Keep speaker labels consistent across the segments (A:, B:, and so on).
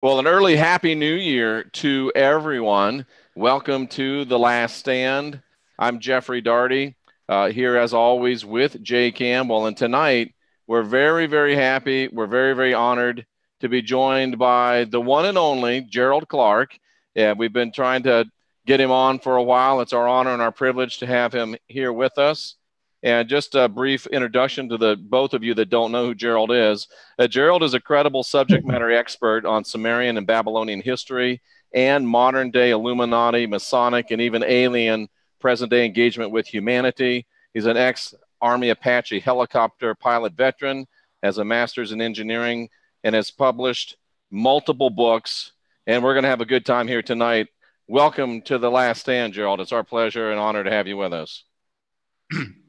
A: Well, an early Happy New Year to everyone. Welcome to The Last Stand. I'm Jeffrey Daugherty, here as always with Jay Campbell. And tonight, we're very, very happy. We're very, very honored to be joined by the one and only Gerald Clark. Yeah, we've been trying to get him on for a while. It's our honor and our privilege to have him here with us. And just a brief introduction to the both of you that don't know who Gerald is. Gerald is a credible subject matter expert on Sumerian and Babylonian history and modern day Illuminati, Masonic, and even alien present day engagement with humanity. He's an ex-Army Apache helicopter pilot veteran, has a master's in engineering, and has published multiple books. And we're going to have a good time here tonight. Welcome to The Last Stand, Gerald. It's our pleasure and honor to have you with us.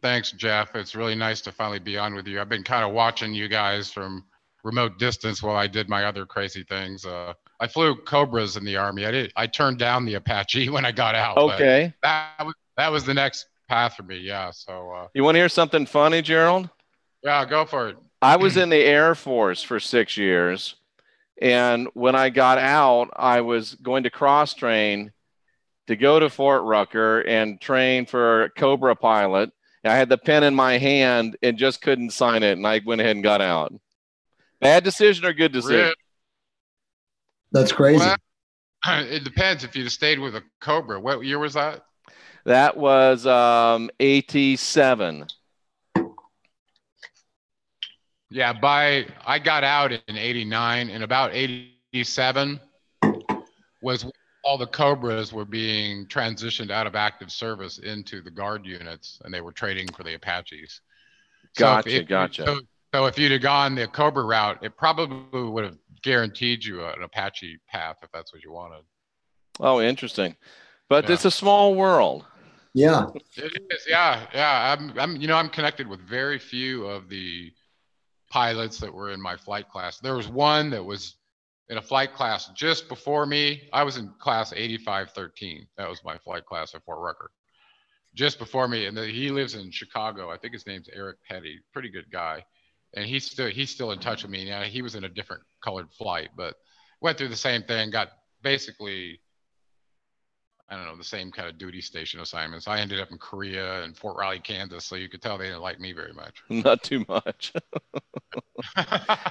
B: Thanks, Jeff. It's really nice to finally be on with you. I've been kind of watching you guys from remote distance while I did my other crazy things. I flew Cobras in the Army. I turned down the Apache when I got out.
A: Okay.
B: That was the next path for me. Yeah. So
A: you want to hear something funny, Gerald?
B: Yeah, go for it.
A: I was in the Air Force for 6 years. And when I got out, I was going to cross train to go to Fort Rucker and train for a Cobra pilot. I had the pen in my hand and just couldn't sign it, and I went ahead and got out. Bad decision or good decision?
B: Really?
C: That's crazy.
B: Well, it depends. If you'd have stayed with a Cobra, what year was that?
A: That was 87.
B: Yeah, I got out in 89, and about 87 was all the Cobras were being transitioned out of active service into the Guard units, and they were trading for the Apaches.
A: Gotcha.
B: So if you'd have gone the Cobra route, it probably would have guaranteed you an Apache path if that's what you wanted.
A: Oh, interesting. But yeah. It's a small world.
C: Yeah.
B: It is. Yeah. I'm connected with very few of the pilots that were in my flight class. There was one that was in a flight class just before me. I was in class 8513. That was my flight class at Fort Rucker. Just before me, and he lives in Chicago. I think his name's Eric Petty. Pretty good guy, and he's still in touch with me. Now he was in a different colored flight, but went through the same thing. Got basically, I don't know, the same kind of duty station assignments. I ended up in Korea and Fort Riley, Kansas, so you could tell they didn't like me very much.
A: Not too much.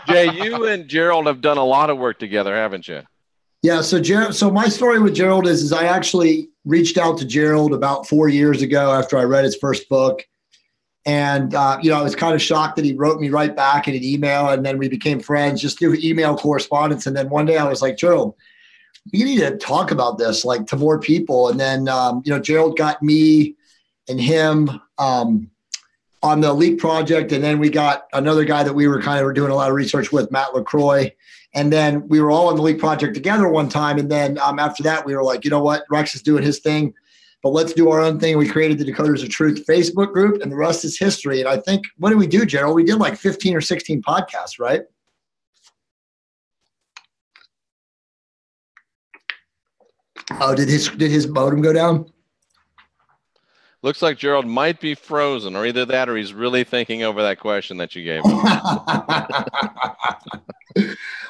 A: Jay, you and Gerald have done a lot of work together, haven't you?
C: Yeah. So my story with Gerald is I actually reached out to Gerald about 4 years ago after I read his first book. And, I was kind of shocked that he wrote me right back in an email, and then we became friends just through email correspondence. And then one day I was like, Gerald, we need to talk about this like to more people. And then, Gerald got me and him on the Leak project. And then we got another guy that we were kind of doing a lot of research with, Matt LaCroix. And then we were all on the Leak project together one time. And then after that, we were like, you know what, Rex is doing his thing, but let's do our own thing. We created the Decoders of Truth Facebook group, and the rest is history. And I think, what did we do, Gerald? We did like 15 or 16 podcasts, right? Oh, did his modem go down?
A: Looks like Gerald might be frozen, or either that or he's really thinking over that question that you gave him.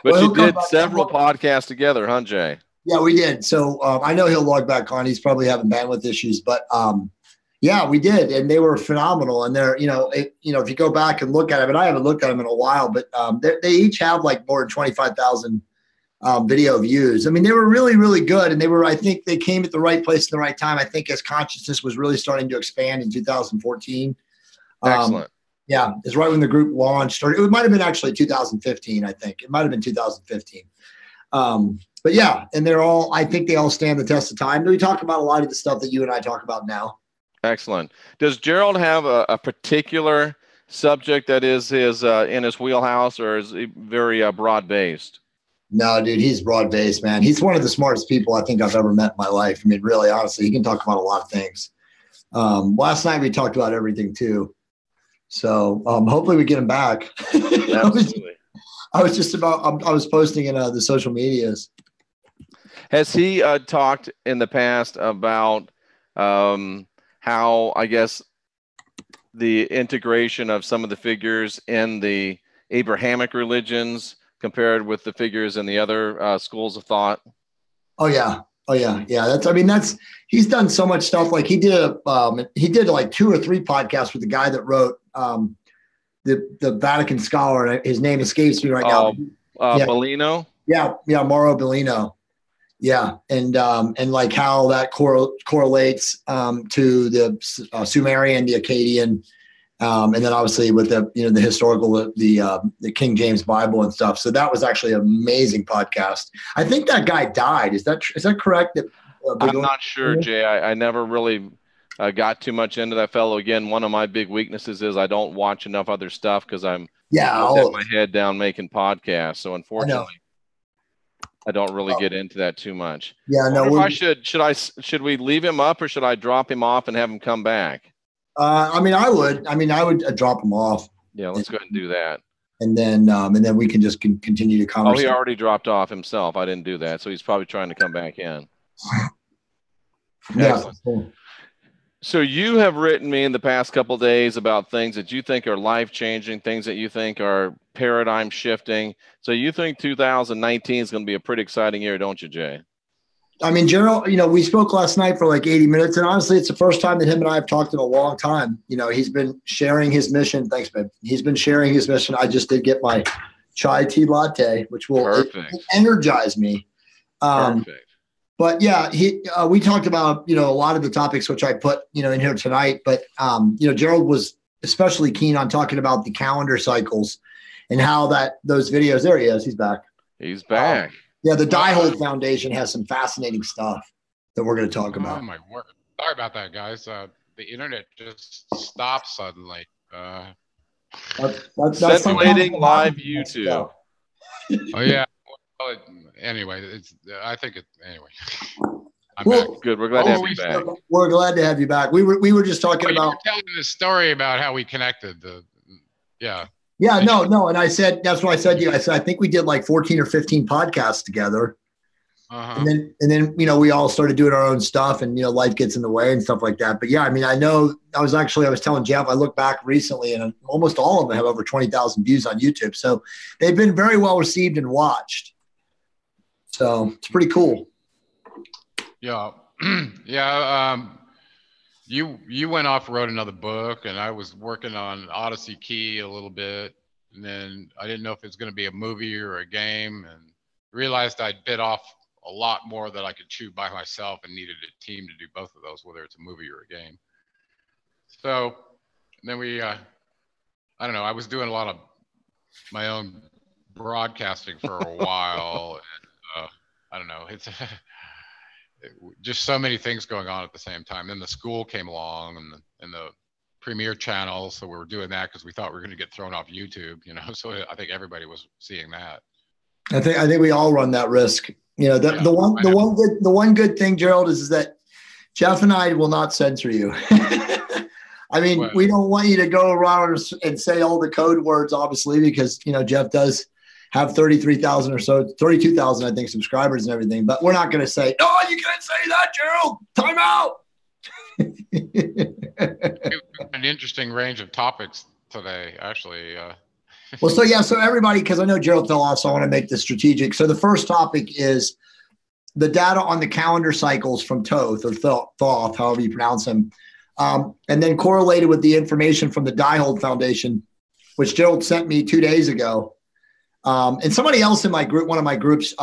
A: But you did several podcasts together, huh, Jay?
C: Yeah, we did. So I know he'll log back on. He's probably having bandwidth issues, but yeah, we did, and they were phenomenal. And they're, if you go back and look at them, and I haven't looked at them in a while, but they each have like more than 25,000 video views. I mean, they were really, really good. And I think they came at the right place at the right time. I think as consciousness was really starting to expand in 2014.
A: Excellent.
C: Yeah, it's right when the group launched, or it might have been actually 2015. I think it might have been 2015. But yeah, and I think they all stand the test of time. We talk about a lot of the stuff that you and I talk about now.
A: Excellent. Does Gerald have a particular subject that is his in his wheelhouse, or is he very broad based?
C: No, dude, he's broad based, man. He's one of the smartest people I think I've ever met in my life. I mean, really, honestly, he can talk about a lot of things. Last night we talked about everything too. So hopefully we get him back.
A: Absolutely.
C: I was posting in the social medias.
A: Has he talked in the past about how, I guess, the integration of some of the figures in the Abrahamic religions compared with the figures in the other schools of thought?
C: Oh yeah. Oh yeah. Yeah. He's done so much stuff. Like he did like 2 or 3 podcasts with the guy that wrote the Vatican scholar, and his name escapes me right now.
A: Bellino.
C: Yeah. Mauro Bellino. Yeah. And like how that correlates to the Sumerian, the Akkadian, and then obviously with the historical, the King James Bible and stuff. So that was actually an amazing podcast. I think that guy died. Is that correct?
A: I'm not sure, Jay. I never really got too much into that fellow. Again, one of my big weaknesses is I don't watch enough other stuff because I'm have my head down making podcasts. So unfortunately, I don't really get into that too much.
C: Yeah, no.
A: If should we leave him up or should I drop him off and have him come back?
C: I would drop him off.
A: Yeah, let's go ahead and do that.
C: And then we can just continue to converse.
A: Oh, he already dropped off himself. I didn't do that, so he's probably trying to come back in.
C: Yeah.
A: So you have written me in the past couple of days about things that you think are life-changing, things that you think are paradigm shifting. So you think 2019 is going to be a pretty exciting year, don't you, Jay?
C: I mean, Gerald, we spoke last night for like 80 minutes, and honestly, it's the first time that him and I have talked in a long time. He's been sharing his mission. Thanks, babe. He's been sharing his mission. I just did get my chai tea latte, which will energize me.
A: Perfect.
C: But yeah, we talked about, a lot of the topics which I put, in here tonight. But, Gerald was especially keen on talking about the calendar cycles and how those videos, there he is, he's back.
A: He's back.
C: Yeah, the Diehold Foundation has some fascinating stuff that we're going to talk about.
B: Oh my word! Sorry about that, guys. The internet just stopped suddenly.
A: Simulating live YouTube.
B: Oh yeah. Well, anyway, anyway. I'm
C: back.
A: Good. We're glad to have you back.
C: We're glad to have you back. We were just talking about.
B: You were telling this story about how we connected.
C: Yeah, no. And I said, that's what I said to you. I said, I think we did like 14 or 15 podcasts together.
B: Uh-huh.
C: And then, we all started doing our own stuff and, life gets in the way and stuff like that. But yeah, I mean, I know I was telling Jeff, I looked back recently and almost all of them have over 20,000 views on YouTube. So they've been very well received and watched. So it's pretty cool.
B: Yeah. Yeah. You went off and wrote another book, and I was working on Odyssey Key a little bit, and then I didn't know if it was going to be a movie or a game, and realized I'd bit off a lot more that I could chew by myself and needed a team to do both of those, whether it's a movie or a game. So then we, I don't know, I was doing a lot of my own broadcasting for a while, and I don't know, it's just so many things going on at the same time. Then the school came along and the premiere channel. So we were doing that because we thought we were going to get thrown off YouTube, So I think everybody was seeing that.
C: I think we all run that risk. The one good thing, Gerald, is that Jeff and I will not censor you. I mean, we don't want you to go around and say all the code words, obviously, because, Jeff does have 33,000 or so, 32,000, I think, subscribers and everything. But we're not going to say, no, you can't say that, Gerald. Time out.
B: An interesting range of topics today, actually.
C: Well, so everybody, because I know Gerald fell off, so I want to make this strategic. So the first topic is the data on the calendar cycles from Thoth or Thoth, however you pronounce them, and then correlated with the information from the Diehold Foundation, which Gerald sent me 2 days ago. And somebody else in my group, one of my groups,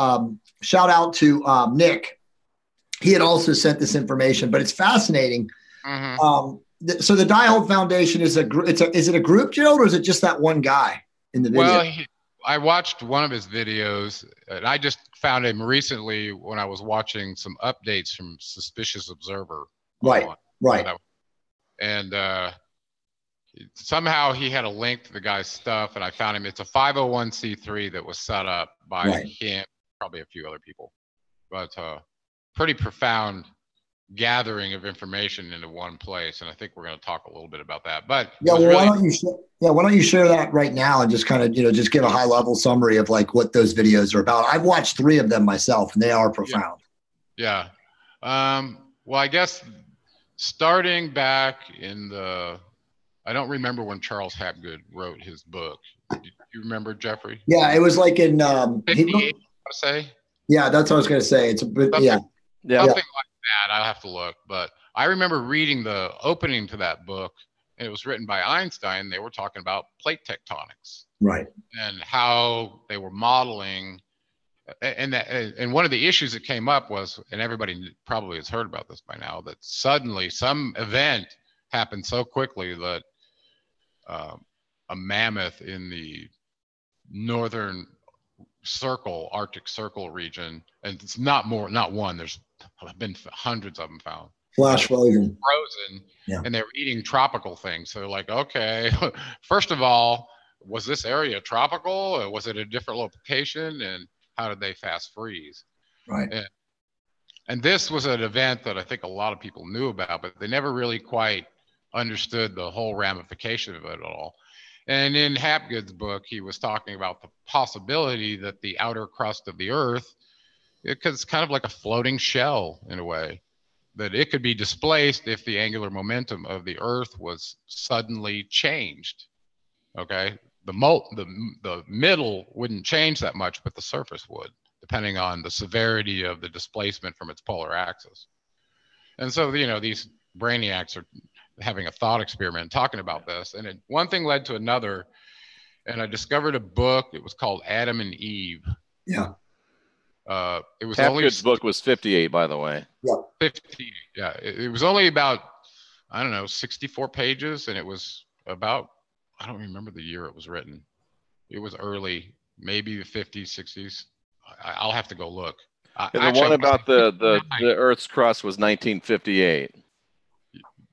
C: shout out to Nick. He had also sent this information, but it's fascinating.
B: Mm-hmm.
C: So the Diehold Foundation is is it a group, Gerald, or is it just that one guy in the video?
B: Well, I watched one of his videos, and I just found him recently when I was watching some updates from Suspicious Observer.
C: Right.
B: And somehow he had a link to the guy's stuff, and I found him. It's a 501c3 that was set up by him, probably a few other people, but pretty profound gathering of information into one place. And I think we're going to talk a little bit about that. But
C: why don't you share that right now and just kind of just give a high level summary of like what those videos are about. I've watched 3 of them myself, and they are profound.
B: Yeah. Well, I guess starting back in I don't remember when Charles Hapgood wrote his book. You remember, Jeffrey?
C: Yeah, it was like in
B: 58, I want to say.
C: Yeah, that's what I was going to say. It's a bit,
B: Something
C: yeah.
B: like that. I'll have to look. But I remember reading the opening to that book, and it was written by Einstein. They were talking about plate tectonics.
C: Right.
B: And how they were modeling. And one of the issues that came up was, and everybody probably has heard about this by now, that suddenly some event happened so quickly that a mammoth in the northern Arctic Circle region, and it's not one, there's been hundreds of them found.
C: Flash frozen.
B: Yeah. And they were eating tropical things. So they're like, okay, first of all, was this area tropical, or was it a different location, and how did they fast freeze?
C: Right.
B: And this was an event that I think a lot of people knew about, but they never really quite understood the whole ramification of it at all. And in Hapgood's book, he was talking about the possibility that the outer crust of the Earth, because it's kind of like a floating shell in a way, that it could be displaced if the angular momentum of the Earth was suddenly changed. Okay, the middle wouldn't change that much, but the surface would, depending on the severity of the displacement from its polar axis. And so, these brainiacs are having a thought experiment talking about this, and one thing led to another, and I discovered a book. It was called Adam and Eve.
C: Yeah.
B: It was
A: Hapgood's book was 58, by the way.
C: Yeah.
B: 50. Yeah. It was only about, I don't know, 64 pages, and it was about, I don't remember the year it was written. It was early, maybe the 50s, 60s. I'll have to go look.
A: And the one about the Earth's crust was 1958.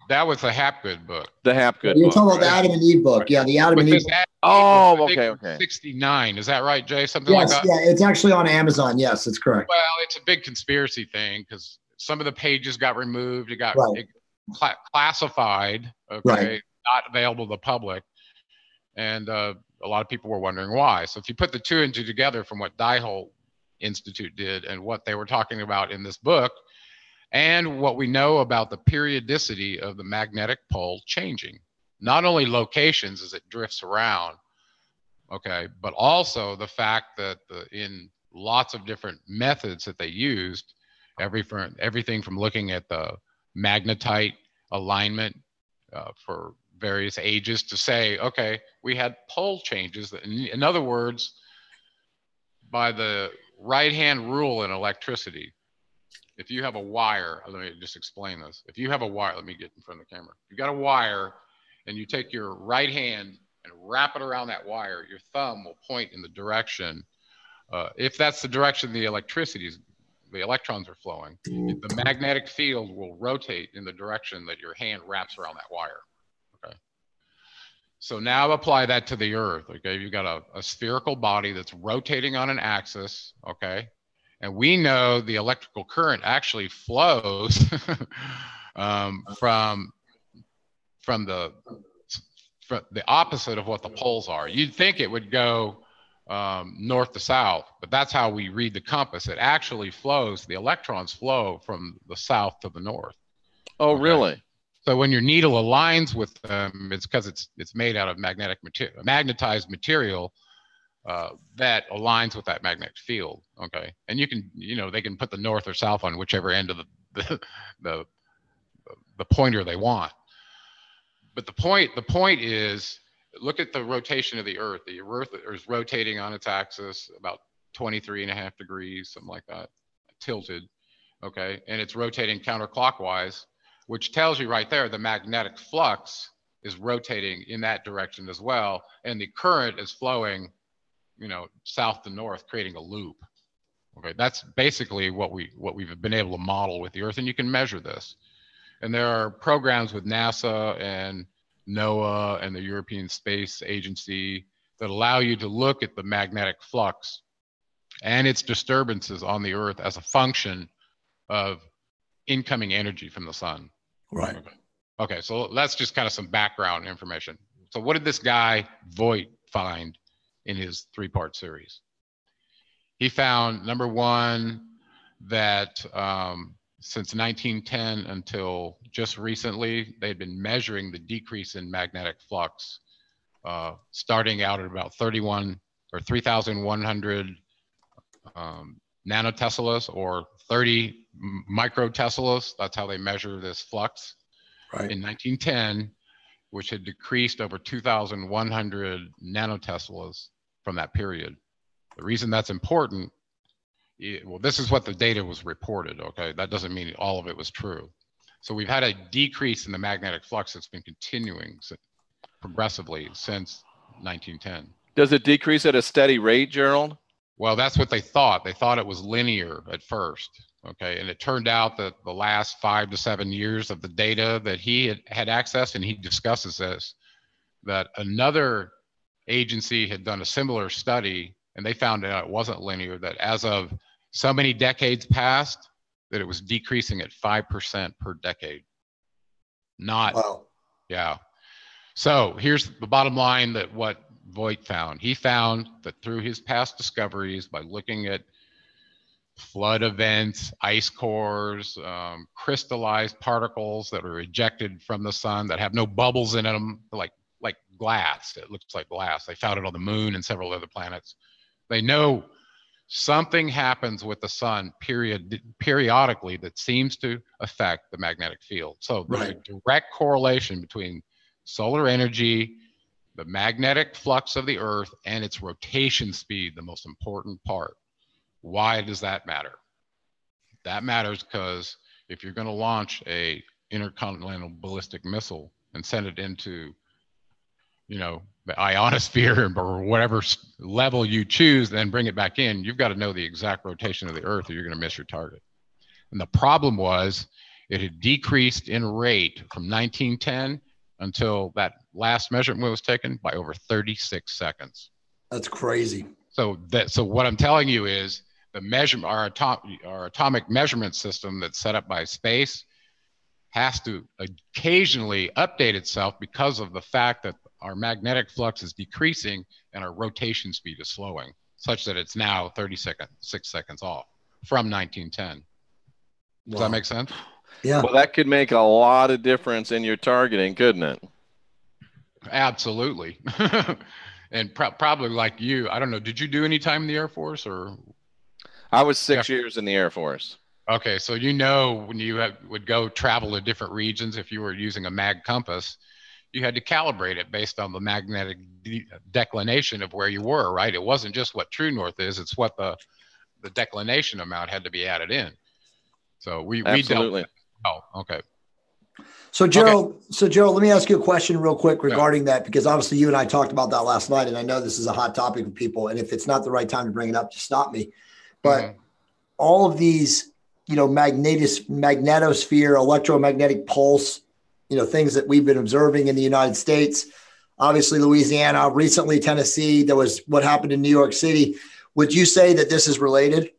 B: That was the Hapgood book.
A: The Hapgood book.
C: You're talking about the Adam and Eve book. Yeah, the Adam and Eve book.
A: Oh, okay.
B: 69. Is that right, Jay? Something like that?
C: Yeah, it's actually on Amazon. Yes, that's correct.
B: Well, it's a big conspiracy thing because some of the pages got removed. It got classified, okay, not available to the public. And a lot of people were wondering why. So if you put the two and two together from what Diehold Institute did and what they were talking about in this book, and what we know about the periodicity of the magnetic pole changing, not only locations as it drifts around, okay, but also the fact that in lots of different methods that they used, everything from looking at the magnetite alignment for various ages to say, okay, we had pole changes. In other words, by the right-hand rule in electricity, if you have a wire, let me just explain this. If you have a wire, let me get in front of the camera. You got a wire and you take your right hand and wrap it around that wire, your thumb will point in the direction. If that's the direction the electrons are flowing, the magnetic field will rotate in the direction that your hand wraps around that wire. Okay. So now apply that to the Earth. Okay. You've got a spherical body that's rotating on an axis. Okay. And we know the electrical current actually flows from the opposite of what the poles are. You'd think it would go north to south, but that's how we read the compass. It actually flows, the electrons flow from the south to the north.
A: Oh, okay. Really?
B: So when your needle aligns with them, it's because it's made out of magnetized material that aligns with that magnetic field. Okay. And you can, they can put the north or south on whichever end of the pointer they want. But the point is, look at the rotation of the Earth. The Earth is rotating on its axis about 23.5 degrees, something like that, tilted. Okay. And it's rotating counterclockwise, which tells you right there the magnetic flux is rotating in that direction as well. And the current is flowing, south to north, creating a loop. Okay. That's basically what we've been able to model with the Earth. And you can measure this. And there are programs with NASA and NOAA and the European Space Agency that allow you to look at the magnetic flux and its disturbances on the Earth as a function of incoming energy from the sun.
C: Right.
B: Okay, so that's just kind of some background information. So what did this guy Voigt find in his 3-part series? He found, number one, that since 1910 until just recently, they'd been measuring the decrease in magnetic flux starting out at about 31 or 3,100 nanoteslas or 30 microteslas. That's how they measure this flux.
C: Right.
B: In 1910, which had decreased over 2,100 nanoteslas from that period. The reason that's important, well, this is what the data was reported, okay? That doesn't mean all of it was true. So we've had a decrease in the magnetic flux that's been continuing progressively since 1910.
A: Does it decrease at a steady rate, Gerald?
B: Well, that's what they thought. They thought it was linear at first, okay? And it turned out that the last 5 to 7 years of the data that he had accessed, and he discusses this, that another agency had done a similar study, and they found out it wasn't linear, that as of so many decades past, that it was decreasing at 5% per decade. Not,
C: wow.
B: Yeah. So here's the bottom line, that what Voigt found. He found that through his past discoveries, by looking at flood events, ice cores, crystallized particles that are ejected from the sun that have no bubbles in them, like glass. It looks like glass. They found it on the moon and several other planets. They know something happens with the sun periodically that seems to affect the magnetic field. So there's a direct correlation between solar energy, the magnetic flux of the Earth, and its rotation speed, the most important part. Why does that matter? That matters because if you're going to launch a intercontinental ballistic missile and send it into, you know, the ionosphere or whatever level you choose, then bring it back in, you've got to know the exact rotation of the Earth or you're going to miss your target. And the problem was it had decreased in rate from 1910 until that last measurement was taken by over 36 seconds.
C: That's crazy.
B: So what I'm telling you is the our atomic measurement system that's set up by space has to occasionally update itself because of the fact that our magnetic flux is decreasing and our rotation speed is slowing, such that it's now 6 seconds off from 1910. Does that make sense?
C: Yeah.
A: Well, that could make a lot of difference in your targeting, couldn't it?
B: Absolutely. And probably like you, I don't know, did you do any time in the Air Force or?
A: I was 6 years in the Air Force.
B: Okay, so you know when you would go travel to different regions, if you were using a mag compass, you had to calibrate it based on the magnetic declination of where you were, right? It wasn't just what true north is, it's what the declination amount had to be added in. So we dealt with it. Oh, okay.
C: So Gerald, let me ask you a question real quick regarding that, because obviously you and I talked about that last night, and I know this is a hot topic with people, and if it's not the right time to bring it up, just stop me. But all of these, you know, magnetosphere, electromagnetic pulse, you know, things that we've been observing in the United States, obviously Louisiana, recently Tennessee, there was what happened in New York City. Would you say that this is related?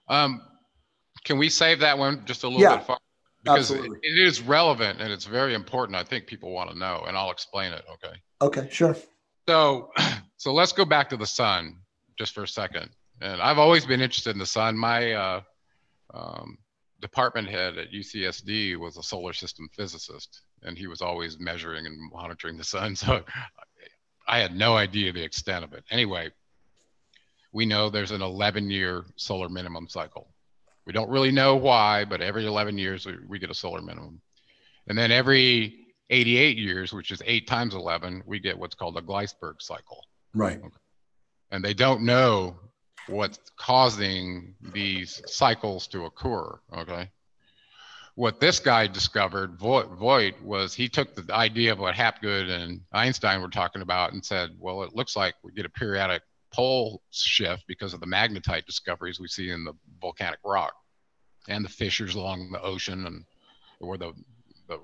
B: Can we save that one just a little bit far? Because it is relevant and it's very important. I think people want to know, and I'll explain it. Okay.
C: Okay, sure.
B: So let's go back to the sun just for a second. And I've always been interested in the sun. My department head at UCSD was a solar system physicist, and he was always measuring and monitoring the sun. So I had no idea the extent of it. Anyway, we know there's an 11-year solar minimum cycle. We don't really know why, but every 11 years we get a solar minimum. And then every 88 years, which is 8 times 11, we get what's called a Gleisberg cycle.
C: Right.
B: Okay. And they don't know what's causing these cycles to occur, okay? What this guy discovered, Voigt, was he took the idea of what Hapgood and Einstein were talking about and said, well, it looks like we get a periodic pole shift because of the magnetite discoveries we see in the volcanic rock and the fissures along the ocean and where the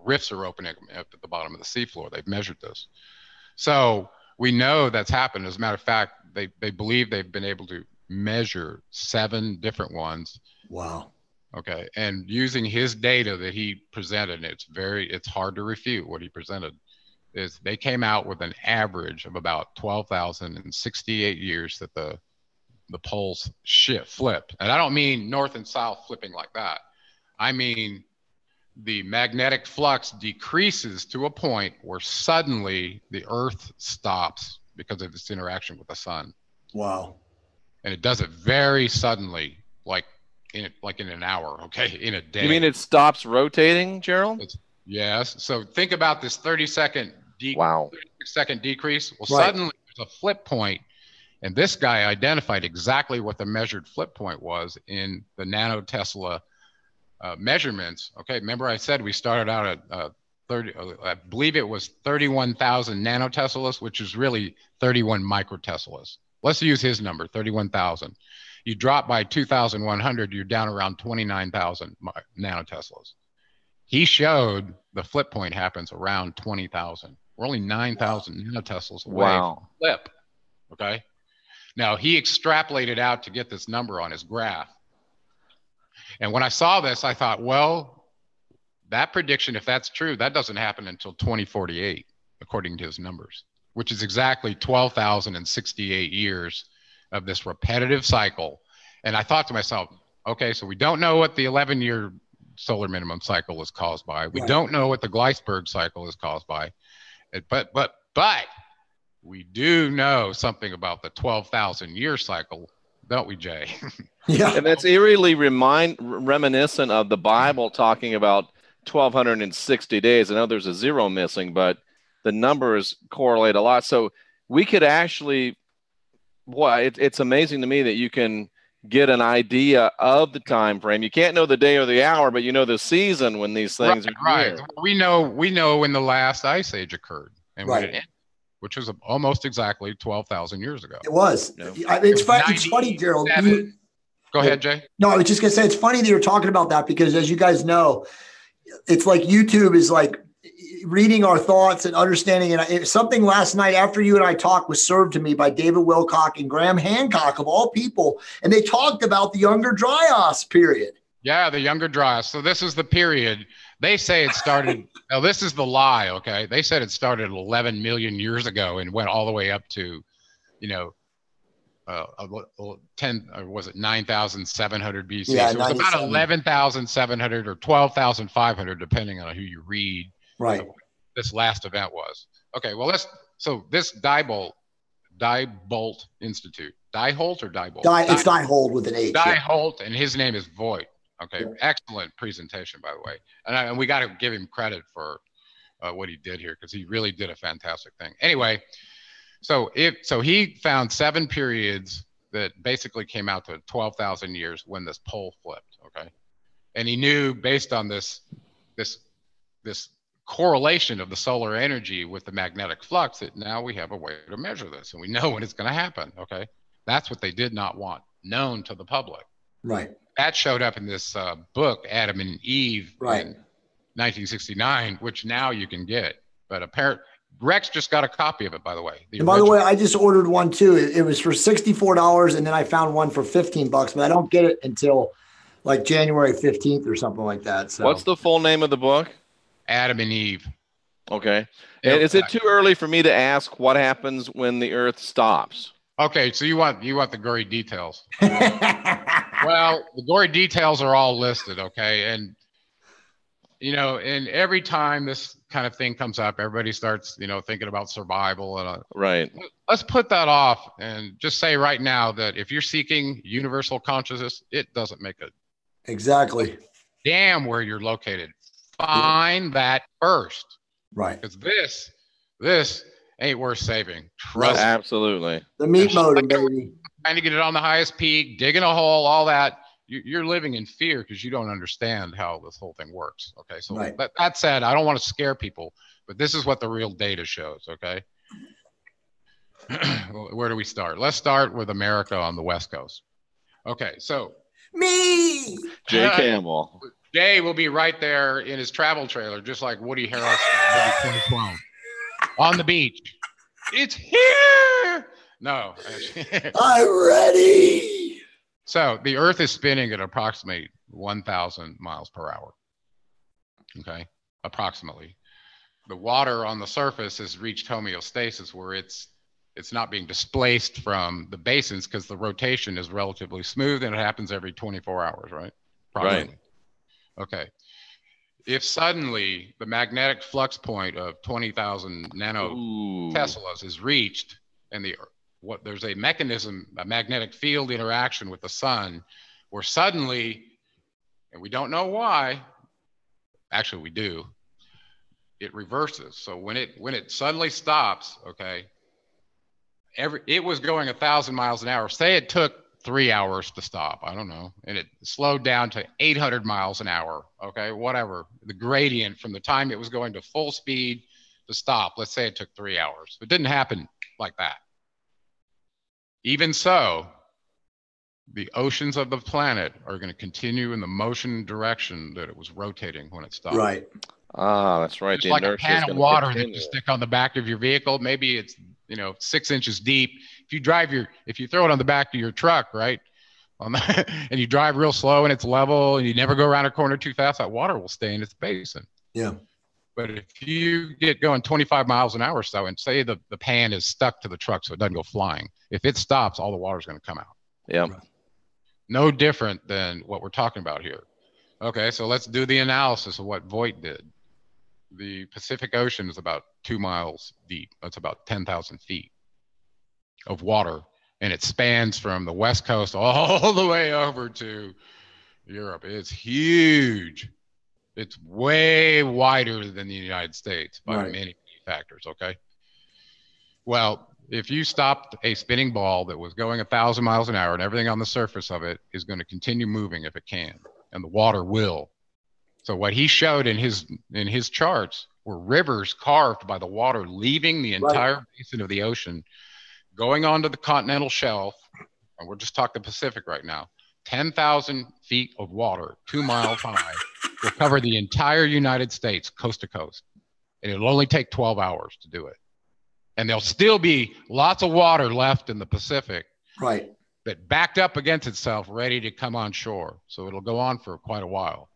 B: rifts are opening at the bottom of the seafloor. They've measured this. So we know that's happened. As a matter of fact, they believe they've been able to measure 7 different ones.
C: Wow. Okay.
B: And using his data that he presented, it's hard to refute what he presented, is they came out with an average of about 12,068 years that the poles flipped. And I don't mean north and south flipping like that. I mean the magnetic flux decreases to a point where suddenly the Earth stops because of its interaction with the sun.
C: Wow.
B: And it does it very suddenly, like in an hour, okay, in a day.
A: You mean it stops rotating, Gerald?
B: Yes. So think about this 30-second decrease. Well, suddenly there's a flip point, and this guy identified exactly what the measured flip point was in the nanotesla measurements. Okay, remember I said we started out at 30, I believe it was 31,000 nanoteslas, which is really 31 microteslas. Let's use his number, 31,000. You drop by 2,100, you're down around 29,000 nanoteslas. He showed the flip point happens around 20,000. We're only 9,000 nanoteslas away from the flip. Okay. Now he extrapolated out to get this number on his graph. And when I saw this, I thought, well, that prediction, if that's true, that doesn't happen until 2048, according to his numbers, which is exactly 12,068 years of this repetitive cycle. And I thought to myself, okay, so we don't know what the 11-year solar minimum cycle is caused by. We don't know what the Gleisberg cycle is caused by. But we do know something about the 12,000 year cycle, don't we, Jay?
C: Yeah.
A: And that's eerily reminiscent of the Bible talking about 1,260 days. I know there's a zero missing, but the numbers correlate a lot. So we could actually, it's amazing to me that you can get an idea of the time frame. You can't know the day or the hour, but you know the season when these things are
B: right. We know when the last ice age occurred and when it ended, which was almost exactly 12,000 years ago.
C: It was. It's funny, Gerald.
B: Go ahead, Jay.
C: No, I was just going to say, it's funny that you're talking about that because, as you guys know, it's like YouTube is like reading our thoughts and understanding. And something last night after you and I talked was served to me by David Wilcock and Graham Hancock, of all people. And they talked about the Younger Dryas period.
B: Yeah, the Younger Dryas. So this is the period. They say it started. Now, this is the lie, okay? They said it started 11 million years ago and went all the way up to, 10, or was it 9,700 BC?
C: Yeah,
B: so it was about 11,700 or 12,500, depending on who you read.
C: Right.
B: This last event was. Okay, well, this Diebold Institute. Diebold or Diebold?
C: It's Diebold with an H.
B: Diebold, and his name is Voigt. Okay, excellent presentation, by the way. And we got to give him credit for what he did here because he really did a fantastic thing. Anyway, so he found 7 periods that basically came out to 12,000 years when this pole flipped. Okay, and he knew based on this correlation of the solar energy with the magnetic flux that now we have a way to measure this and we know when it's going to happen. Okay, that's what they did not want known to the public.
C: Right.
B: That showed up in this book, Adam and Eve, in 1969, which now you can get. But apparently, Rex just got a copy of it, by the way.
C: And by the way, I just ordered one too. It was for $64, and then I found one for $15, but I don't get it until like January 15th or something like that. So,
A: what's the full name of the book?
B: Adam and Eve.
A: Okay. And is it too early for me to ask what happens when the Earth stops?
B: Okay, so you want the gory details. Well, the gory details are all listed, okay? And, and every time this kind of thing comes up, everybody starts, thinking about survival. And
A: right.
B: Let's put that off and just say right now that if you're seeking universal consciousness, it doesn't make a damn where you're located. Find that first.
C: Right.
B: Because this ain't worth saving. Trust me.
A: Absolutely.
C: The meat modem, baby.
B: Trying to get it on the highest peak, digging a hole, all that. You're living in fear because you don't understand how this whole thing works. Okay, so that said, I don't want to scare people, but this is what the real data shows. Okay, where do we start? Let's start with America on the West Coast. Okay, so
C: me,
A: Jay Campbell.
B: Jay will be right there in his travel trailer, just like Woody Harrelson in 2012, on the beach. It's here. No,
C: I'm ready.
B: So the Earth is spinning at approximately 1,000 miles per hour. Okay, approximately. The water on the surface has reached homeostasis, where it's not being displaced from the basins because the rotation is relatively smooth and it happens every 24 hours, right?
A: Right.
B: Okay. if suddenly the magnetic flux point of 20,000 nanoteslas is reached, and there's a mechanism, a magnetic field interaction with the sun, where suddenly, and we don't know why, actually we do, it reverses. So when it suddenly stops, okay, it was going 1,000 miles an hour. Say it took 3 hours to stop, I don't know, and it slowed down to 800 miles an hour, okay, whatever. The gradient from the time it was going to full speed to stop, let's say it took 3 hours. It didn't happen like that. Even so, the oceans of the planet are going to continue in the motion direction that it was rotating when it stopped.
C: Right.
A: Ah, that's right.
B: Just like a pan of water that you stick on the back of your vehicle. Maybe it's 6 inches deep. If you throw it on the back of your truck, right, and you drive real slow and it's level and you never go around a corner too fast, that water will stay in its basin.
C: Yeah.
B: But if you get going 25 miles an hour or so, and say the pan is stuck to the truck so it doesn't go flying, if it stops, all the water is going to come out.
A: Yeah.
B: No different than what we're talking about here. Okay, so let's do the analysis of what Voigt did. The Pacific Ocean is about 2 miles deep. That's about 10,000 feet of water. And it spans from the West Coast all the way over to Europe. It's huge. It's way wider than the United States by many factors, okay? Well, if you stopped a spinning ball that was going 1,000 miles an hour, and everything on the surface of it is going to continue moving if it can, and the water will. So what he showed in his charts were rivers carved by the water, leaving the entire basin of the ocean, going onto the continental shelf, and we're just talking Pacific right now. 10,000 feet of water, 2 miles high, will cover the entire United States, coast to coast. And it'll only take 12 hours to do it. And there'll still be lots of water left in the Pacific that backed up against itself, ready to come on shore. So it'll go on for quite a while.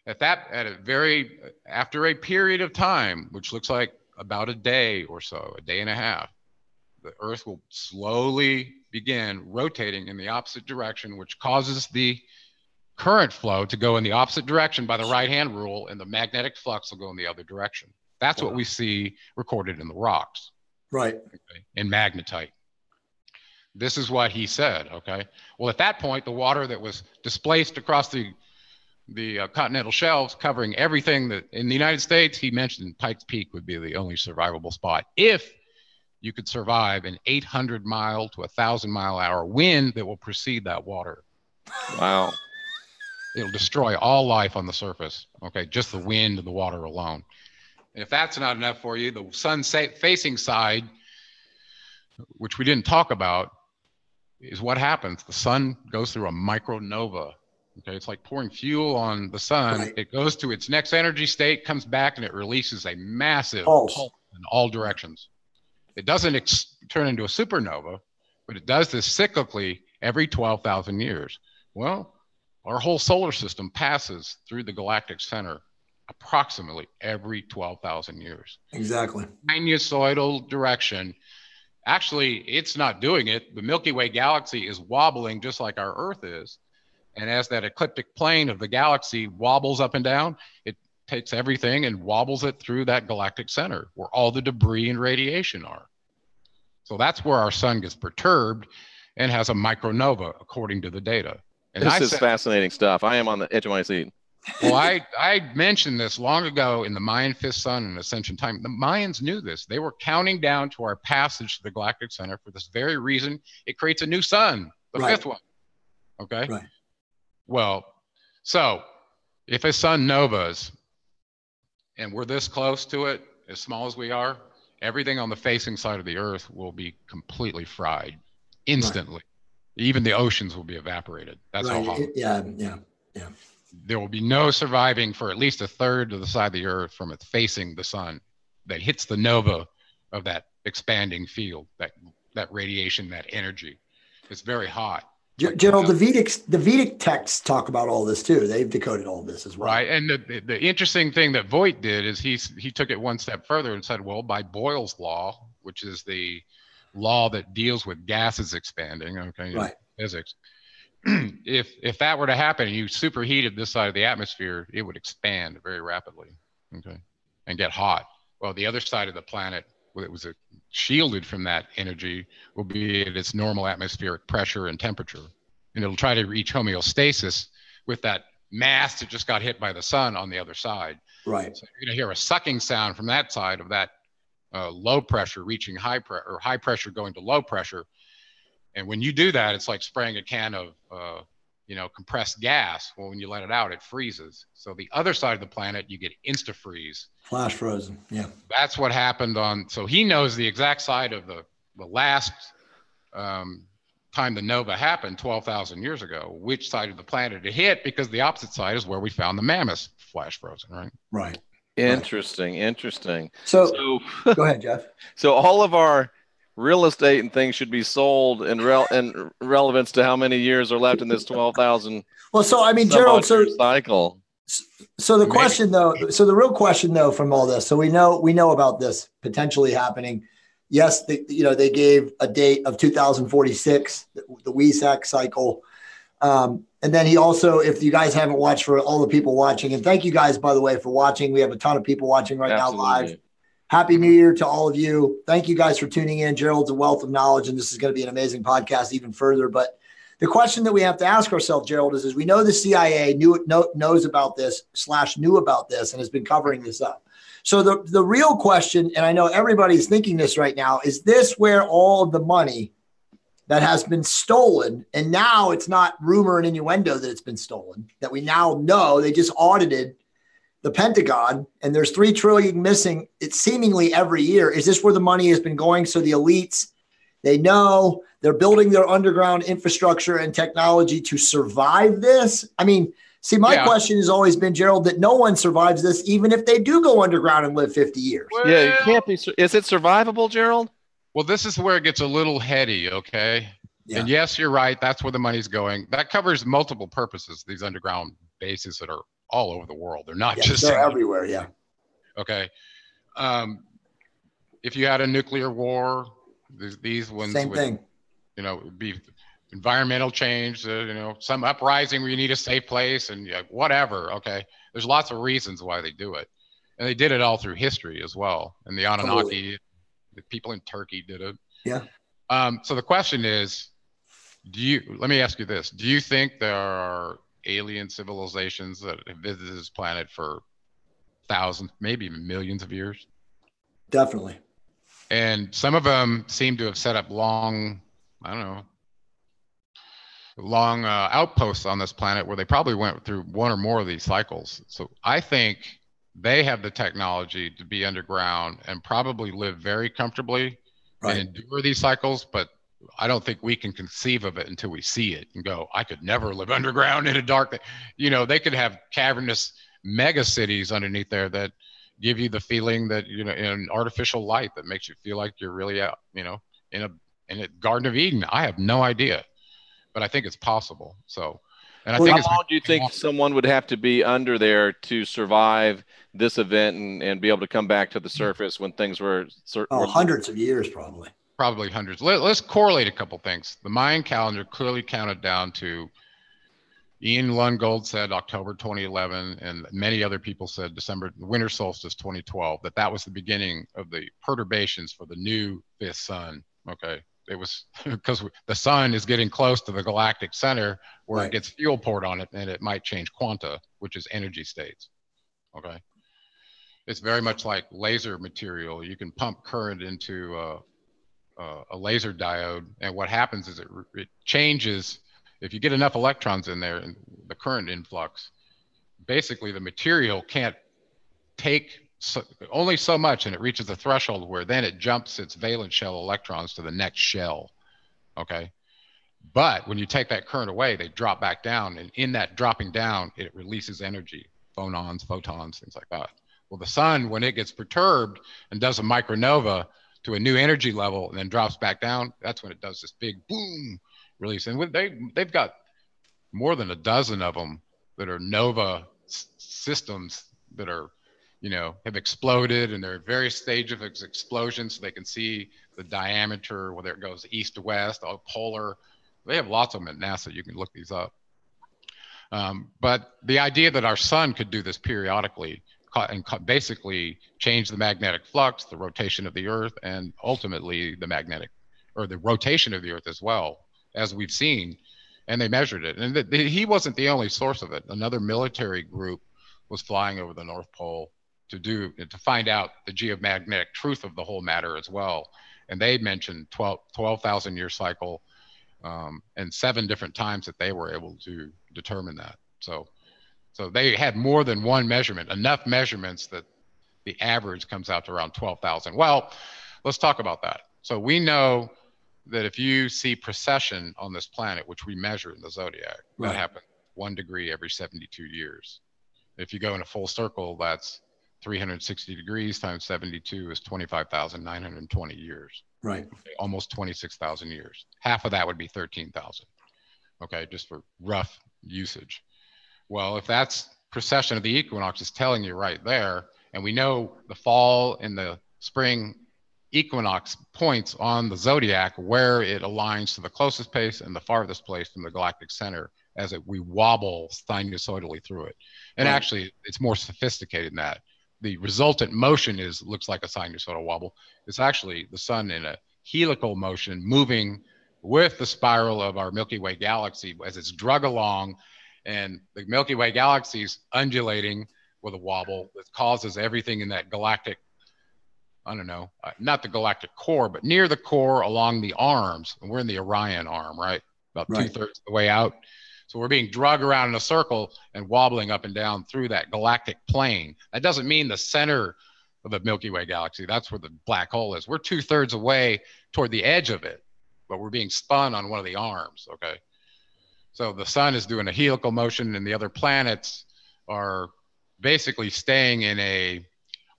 B: After a period of time, which looks like about a day or so, a day and a half, the Earth will slowly begin rotating in the opposite direction, which causes the current flow to go in the opposite direction by the right-hand rule, and the magnetic flux will go in the other direction. That's what we see recorded in the rocks.
C: Right.
B: Okay, in magnetite. This is what he said, okay? Well, at that point, the water that was displaced across the continental shelves, covering everything that in the United States, he mentioned Pikes Peak would be the only survivable spot. If you could survive an 800 mile to 1,000 mile hour wind that will precede that water.
A: Wow.
B: It'll destroy all life on the surface, okay? Just the wind and the water alone. And if that's not enough for you, the sun-facing side, which we didn't talk about, is what happens. The sun goes through a micronova. Okay, it's like pouring fuel on the sun. It goes to its next energy state, comes back, and it releases a massive pulse in all directions. It doesn't turn into a supernova, but it does this cyclically every 12,000 years. Well, our whole solar system passes through the galactic center approximately every 12,000 years.
C: Exactly.
B: Sinusoidal direction. Actually, it's not doing it. The Milky Way galaxy is wobbling just like our Earth is. And as that ecliptic plane of the galaxy wobbles up and down, it takes everything and wobbles it through that galactic center where all the debris and radiation are. So that's where our sun gets perturbed and has a micronova, according to the data. And
A: this is fascinating stuff. I am on the edge of my seat.
B: Well, I mentioned this long ago in the Mayan fifth sun and ascension time. The Mayans knew this. They were counting down to our passage to the galactic center for this very reason. It creates a new sun, the fifth one. Okay?
C: Right.
B: Well, so if a sun novas and we're this close to it, as small as we are, everything on the facing side of the Earth will be completely fried instantly. Right. Even the oceans will be evaporated. That's how hot.
C: Yeah.
B: There will be no surviving for at least a third of the side of the Earth from it facing the sun that hits the nova of that expanding field, that radiation, that energy. It's very hot.
C: Gerald, the Vedic texts talk about all this too. They've decoded all this as well.
B: Right. And the interesting thing that Voigt did is he took it one step further and said, well, by Boyle's law, which is the law that deals with gases expanding, okay,
C: right,
B: physics, if that were to happen and you superheated this side of the atmosphere, it would expand very rapidly, okay, and get hot. Well, the other side of the planet, it was shielded from that energy, will be at its normal atmospheric pressure and temperature, and it'll try to reach homeostasis with that mass that just got hit by the sun on the other side.
C: Right.
B: So you're going to hear a sucking sound from that side of that low pressure reaching high pressure, or high pressure going to low pressure. And when you do that, it's like spraying a can of, compressed gas. Well, when you let it out, it freezes. So the other side of the planet, you get insta-freeze.
C: Flash frozen, yeah.
B: That's what happened so he knows the exact side of the last time the nova happened 12,000 years ago, which side of the planet it hit, because the opposite side is where we found the mammoths flash frozen, right?
C: Right.
A: Interesting.
C: So go ahead, Jeff.
A: So all of our real estate and things should be sold in relevance to how many years are left in this 12,000.
C: Well, so I mean, Gerald,
A: cycle.
C: So the question though, the real question though, from all this, so we know about this potentially happening. Yes, they gave a date of 2046, the Yuga cycle. And then he also, if you guys haven't watched, for all the people watching, and thank you guys, by the way, for watching. We have a ton of people watching right now live. Happy New Year to all of you. Thank you guys for tuning in. Gerald's a wealth of knowledge, and this is going to be an amazing podcast even further. But the question that we have to ask ourselves, Gerald, is we know the CIA knows about this / knew about this and has been covering this up. So the real question, and I know everybody's thinking this right now, is this where all of the money that has been stolen, and now it's not rumor and innuendo that it's been stolen, that we now know, they just audited the Pentagon, and there's $3 trillion missing, it's seemingly every year. Is this where the money has been going? So the elites, they know they're building their underground infrastructure and technology to survive this. I mean, see, my question has always been, Gerald, that no one survives this, even if they do go underground and live 50 years.
A: Well, yeah, you can't be. Is it survivable, Gerald?
B: Well, this is where it gets a little heady, okay? Yeah. And yes, you're right. That's where the money's going. That covers multiple purposes, these underground bases that are all over the world. They're not just
C: everywhere. Yeah.
B: Okay. If you had a nuclear war, these ones
C: same thing.
B: Be environmental change, some uprising where you need a safe place and whatever. Okay. There's lots of reasons why they do it. And they did it all through history as well. And the Anunnaki, the people in Turkey did it.
C: Yeah.
B: So the question is, let me ask you this. Do you think there are alien civilizations that have visited this planet for thousands, maybe even millions of years?
C: Definitely.
B: And some of them seem to have set up long outposts on this planet where they probably went through one or more of these cycles. So I think they have the technology to be underground and probably live very comfortably and endure these cycles, but I don't think we can conceive of it until we see it and go, I could never live underground in a dark, they could have cavernous mega cities underneath there that give you the feeling that, in an artificial light that makes you feel like you're really out, in a Garden of Eden. I have no idea, but I think it's possible. So, and I think
A: how long do you think someone would have to be under there to survive this event and be able to come back to the surface when things were
C: hundreds of years, probably.
B: Probably hundreds. Let's correlate a couple things. The Mayan calendar clearly counted down to, Ian Lungold said October 2011, and many other people said December, winter solstice 2012, that was the beginning of the perturbations for the new fifth sun. Okay. It was because the sun is getting close to the galactic center where it gets fuel poured on it, and it might change quanta, which is energy states. Okay. It's very much like laser material. You can pump current into a laser diode, and what happens is it changes. If you get enough electrons in there and the current influx, basically the material can't take only so much, and it reaches a threshold where then it jumps its valence shell electrons to the next shell. Okay. But when you take that current away, they drop back down, and in that dropping down, it releases energy, photons, things like that. Well, the sun, when it gets perturbed and does a micronova to a new energy level and then drops back down, that's when it does this big boom release. And they've got more than a dozen of them that are nova systems that are, have exploded, and they're at various stages of explosion, so they can see the diameter, whether it goes east to west, or polar, They have lots of them at NASA. You can look these up. But the idea that our sun could do this periodically and basically change the magnetic flux, the rotation of the Earth, and ultimately the rotation of the Earth as well, as we've seen, and they measured it. And he wasn't the only source of it. Another military group was flying over the North Pole to find out the geomagnetic truth of the whole matter as well. And they mentioned 12,000 year cycle, and 7 different times that they were able to determine that. So they had more than one measurement, enough measurements that the average comes out to around 12,000. Well, let's talk about that. So we know that if you see precession on this planet, which we measure in the zodiac, that happens 1 degree every 72 years. If you go in a full circle, that's 360 degrees times 72 is 25,920 years.
C: Right.
B: Okay, almost 26,000 years. Half of that would be 13,000. Okay, just for rough usage. Well, if that's precession of the equinox is telling you right there, and we know the fall and the spring equinox points on the zodiac where it aligns to the closest place and the farthest place from the galactic center as we wobble sinusoidally through it. And actually, it's more sophisticated than that. The resultant motion looks like a sinusoidal wobble. It's actually the sun in a helical motion moving with the spiral of our Milky Way galaxy as it's drug along, and the Milky Way galaxy is undulating with a wobble that causes everything in that galactic, I don't know, not the galactic core, but near the core along the arms. And we're in the Orion arm, right? About 2/3 of the way out. So we're being drugged around in a circle and wobbling up and down through that galactic plane. That doesn't mean the center of the Milky Way galaxy. That's where the black hole is. We're 2/3 away toward the edge of it, but we're being spun on one of the arms, okay? So the sun is doing a helical motion, and the other planets are basically staying in a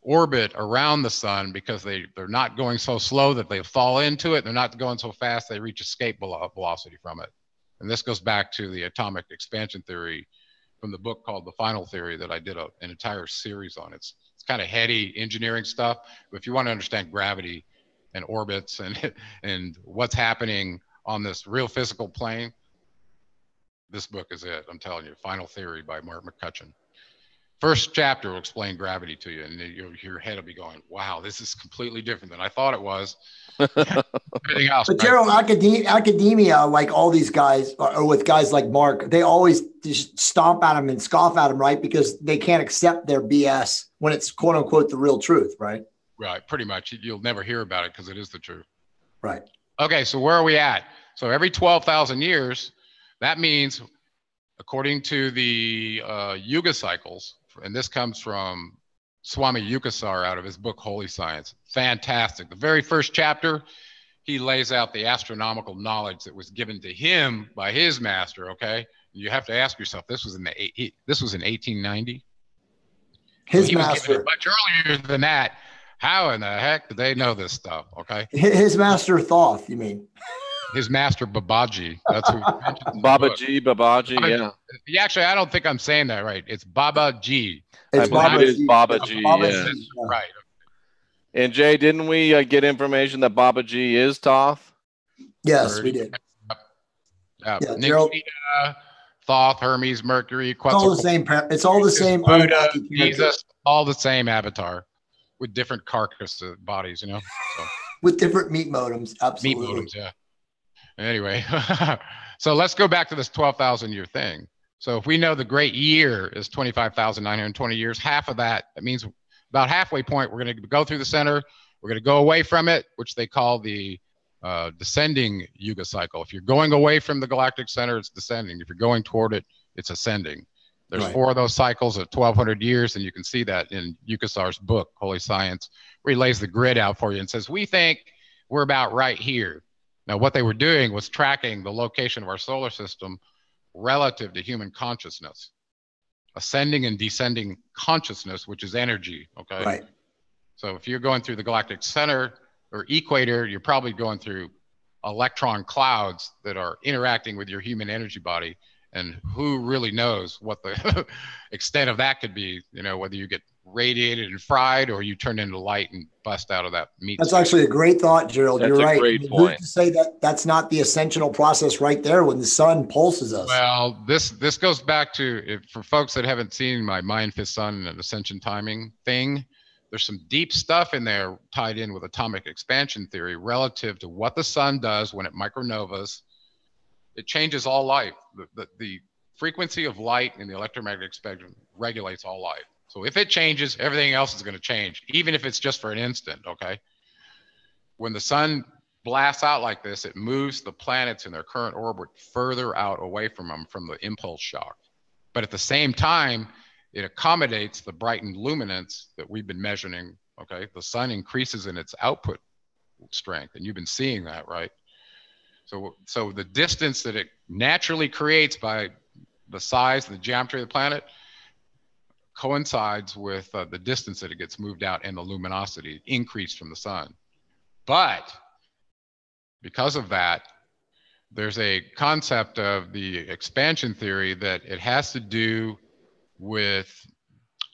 B: orbit around the sun because they're not going so slow that they fall into it. They're not going so fast they reach escape velocity from it. And this goes back to the atomic expansion theory from the book called The Final Theory that I did an entire series on. It's kind of heady engineering stuff, but if you want to understand gravity and orbits and what's happening on this real physical plane, this book is it. I'm telling you, Final Theory by Mark McCutcheon. First chapter will explain gravity to you, and your head will be going, wow, this is completely different than I thought it was. Everything else.
C: But Gerald, academia, like all these guys, or with guys like Mark, they always just stomp at them and scoff at them, right? Because they can't accept their BS when it's quote unquote the real truth, right?
B: Right, pretty much. You'll never hear about it because it is the truth.
C: Right.
B: Okay, so where are we at? So every 12,000 years, that means, according to the Yuga Cycles, and this comes from Swami Yukasar out of his book, Holy Science. Fantastic. The very first chapter, he lays out the astronomical knowledge that was given to him by his master, okay? You have to ask yourself, this was in 1890?
C: His
B: so
C: master.
B: Was given it much earlier than that. How in the heck did they know this stuff, okay?
C: His master Thoth, you mean?
B: His master Babaji. That's who mentioned
A: Babaji, yeah.
B: Yeah, actually, I don't think I'm saying that right. It's Babaji.
C: It's
A: Babaji.
C: Babaji.
A: Yeah.
B: Right.
A: And Jay, didn't we get information that Babaji is Thoth?
C: Yes, we did.
B: Yeah,
C: Gerald.
B: Thoth, Hermes, Mercury,
C: It's all the same. It's all the same.
B: Buddha, Jesus, all the same avatar with different carcass bodies, you know. So.
C: With different meat modems, absolutely.
B: Meat modems, yeah. Anyway, so let's go back to this 12,000 year thing. So if we know the great year is 25,920 years, half of that, that means about halfway point, we're going to go through the center. We're going to go away from it, which they call the descending Yuga cycle. If you're going away from the galactic center, it's descending. If you're going toward it, it's ascending. There's 4 of those cycles at 1,200 years, and you can see that in Yukasar's book, Holy Science, where he lays the grid out for you and says, we think we're about right here. Now, what they were doing was tracking the location of our solar system relative to human consciousness, ascending and descending consciousness, which is energy, okay?
C: Right.
B: So if you're going through the galactic center or equator, you're probably going through electron clouds that are interacting with your human energy body. And who really knows what the extent of that could be, you know, whether you get radiated and fried, or you turn into light and bust out of that meat.
C: That's actually a great thought, Gerald.
A: That's
C: You're
A: a
C: right.
A: great
C: Who's
A: point.
C: to say that that's not the ascensional process right there when the sun pulses us?
B: Well, this goes back to, for folks that haven't seen my Mind, Fist, Sun and Ascension timing thing, there's some deep stuff in there tied in with atomic expansion theory relative to what the sun does when it micronovas. It changes all life. The frequency of light in the electromagnetic spectrum regulates all life. So if it changes, everything else is going to change, even if it's just for an instant, okay? When the sun blasts out like this, it moves the planets in their current orbit further out away from them from the impulse shock. But at the same time, it accommodates the brightened luminance that we've been measuring, okay? The sun increases in its output strength, and you've been seeing that, right? So the distance that it naturally creates by the size and the geometry of the planet coincides with the distance that it gets moved out and the luminosity increased from the sun. But because of that, there's a concept of the expansion theory that it has to do with,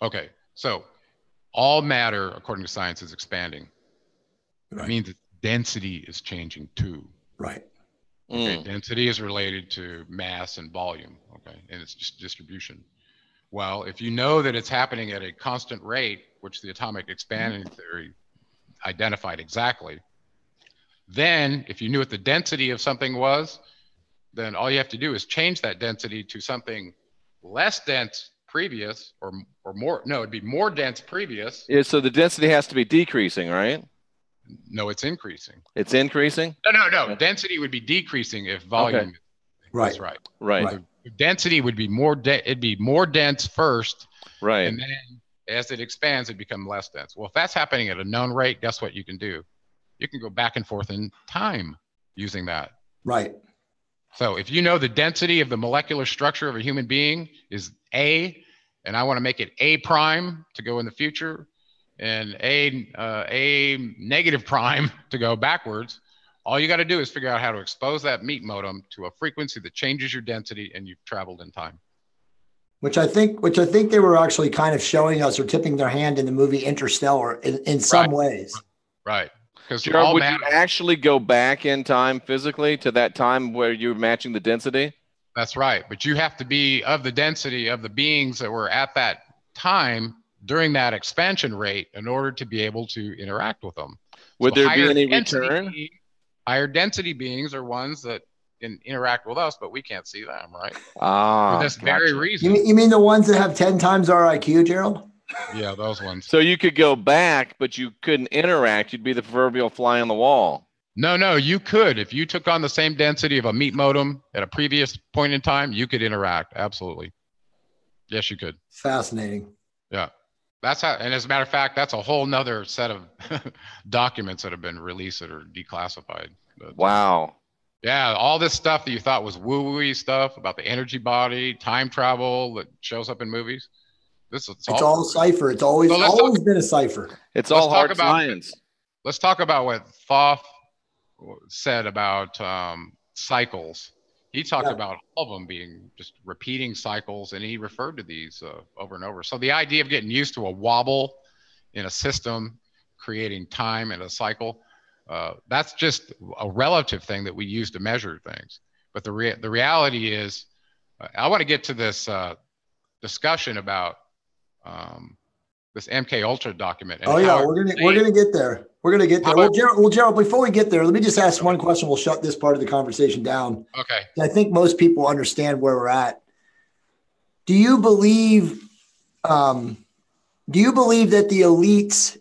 B: okay, so all matter, according to science, is expanding. Right. It means that density is changing too.
C: Right.
B: Okay, density is related to mass and volume, okay, and it's just distribution. Well, if you know that it's happening at a constant rate, which the atomic expanding theory identified exactly, then if you knew what the density of something was, then all you have to do is change that density to something less dense previous, or more, no, it'd be more dense previous.
A: Yeah, so the density has to be decreasing, right?
B: No, it's increasing.
A: It's increasing?
B: No.
A: Okay.
B: Density would be decreasing if volume.
A: Okay.
C: Right.
B: That's right.
A: Right.
B: The density would be it'd be more dense first.
A: Right.
B: And then as it expands, it becomes less dense. Well, if that's happening at a known rate, guess what you can do? You can go back and forth in time using that.
C: Right.
B: So if you know the density of the molecular structure of a human being is A, and I want to make it A prime to go in the future, and A negative prime to go backwards, all you got to do is figure out how to expose that meat modem to a frequency that changes your density, and you've traveled in time.
C: Which I think they were actually kind of showing us or tipping their hand in the movie Interstellar in some ways.
B: Right. Because
A: Gerald, would you actually go back in time physically to that time where you're matching the density?
B: That's right. But you have to be of the density of the beings that were at that time during that expansion rate in order to be able to interact with them.
A: Would there be any return?
B: Higher density beings are ones that can interact with us, but we can't see them, right?
A: For
B: this very reason.
C: You mean the ones that have 10 times our IQ, Gerald?
B: Yeah, those ones.
A: So you could go back, but you couldn't interact. You'd be the proverbial fly on the wall.
B: No, you could. If you took on the same density of a meat modem at a previous point in time, you could interact. Absolutely. Yes, you could.
C: Fascinating.
B: Yeah. That's how, and as a matter of fact, that's a whole nother set of documents that have been released that are declassified. But,
A: wow.
B: Yeah, all this stuff that you thought was woo-woo stuff about the energy body, time travel that shows up in movies. It's
C: all cipher. It's always been a cipher.
A: It's all hard science.
B: Let's talk about what Thoth said about cycles. He talked about all of them being just repeating cycles, and he referred to these over and over. So the idea of getting used to a wobble in a system, creating time in a cycle, that's just a relative thing that we use to measure things. But the reality is, I want to get to this discussion about this MK Ultra document.
C: And we're gonna get there. We're gonna get there. Well, Gerald, before we get there, let me just ask one question. We'll shut this part of the conversation down.
B: Okay.
C: I think most people understand where we're at. Do you believe that the elites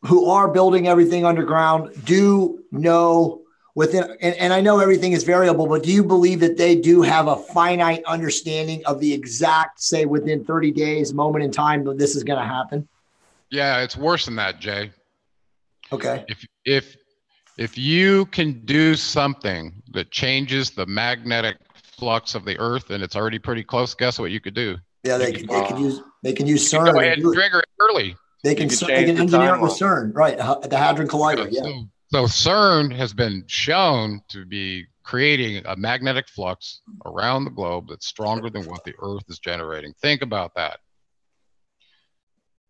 C: who are building everything underground do know within, and I know everything is variable, but do you believe that they do have a finite understanding of the exact, say within 30 days, moment in time that this is going to happen?
B: Yeah, it's worse than that, Jay.
C: Okay.
B: If you can do something that changes the magnetic flux of the Earth and it's already pretty close, guess what you could do?
C: Yeah, they can use CERN.
B: Go ahead and trigger it early.
C: They can engineer it with CERN, right? The Hadron Collider. Yeah.
B: So CERN has been shown to be creating a magnetic flux around the globe that's stronger than what the Earth is generating. Think about that.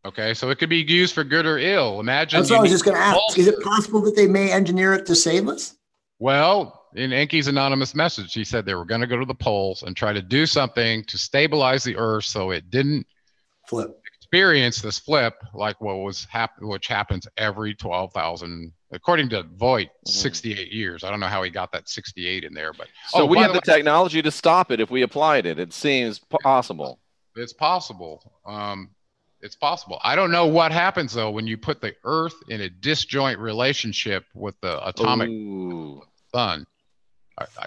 B: Okay, so it could be used for good or ill. Imagine.
C: That's what I was just going to ask. Is it possible that they may engineer it to save us?
B: Well, in Enki's anonymous message, he said they were going to go to the poles and try to do something to stabilize the Earth so it didn't
C: flip,
B: experience this flip like which happens every 12,000, according to Voigt, 68 years. I don't know how he got that 68 in there, but
A: so we have the technology to stop it if we applied it. It seems possible.
B: It's possible. It's possible. I don't know what happens though when you put the Earth in a disjoint relationship with the atomic sun.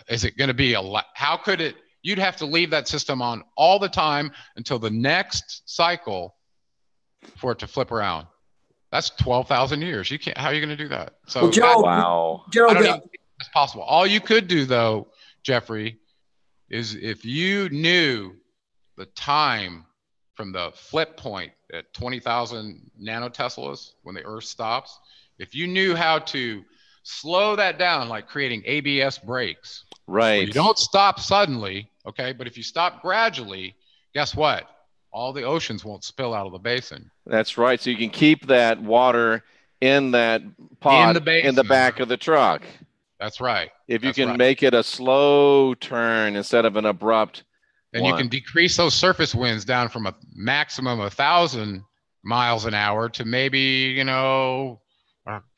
B: Is it going to be how could it? You'd have to leave that system on all the time until the next cycle for it to flip around. That's 12,000 years. You can't. How are you going to do that? So,
C: well, Gerald,
B: Gerald, I don't even think that's possible. All you could do though, Jeffrey, is if you knew the time from the flip point at 20,000 nanoteslas when the Earth stops, if you knew how to slow that down, like creating ABS brakes,
A: right?
B: You don't stop suddenly, okay? But if you stop gradually, guess what? All the oceans won't spill out of the basin.
A: That's right. So you can keep that water in that pod in the back of the truck.
B: That's right.
A: If you can make it a slow turn instead of an abrupt.
B: And you can decrease those surface winds down from a maximum of 1,000 miles an hour to maybe, a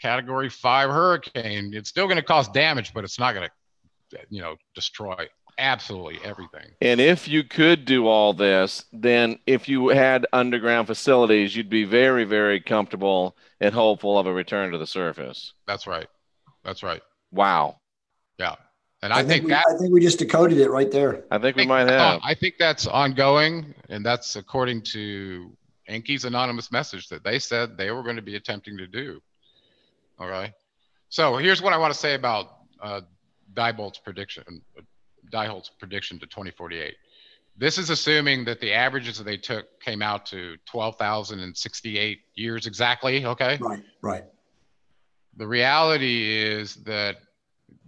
B: Category 5 hurricane. It's still going to cause damage, but it's not going to, destroy absolutely everything.
A: And if you could do all this, then if you had underground facilities, you'd be very, very comfortable and hopeful of a return to the surface.
B: That's right. That's right.
A: Wow.
B: Yeah. And
C: I think we just decoded it right there.
A: I think we might have.
B: I think that's ongoing, and that's according to Enki's anonymous message that they said they were going to be attempting to do. All right. So here's what I want to say about Dieholtz's prediction to 2048. This is assuming that the averages that they took came out to 12,068 years exactly. Okay.
C: Right.
B: The reality is that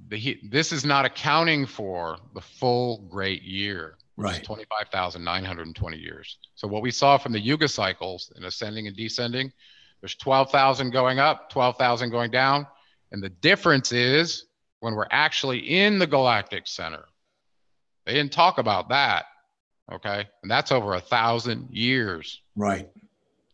B: this is not accounting for the full great year, which is 25,920 years. So what we saw from the Yuga cycles in ascending and descending, there's 12,000 going up, 12,000 going down. And the difference is when we're actually in the galactic center. They didn't talk about that. Okay. And that's over 1,000 years.
C: Right.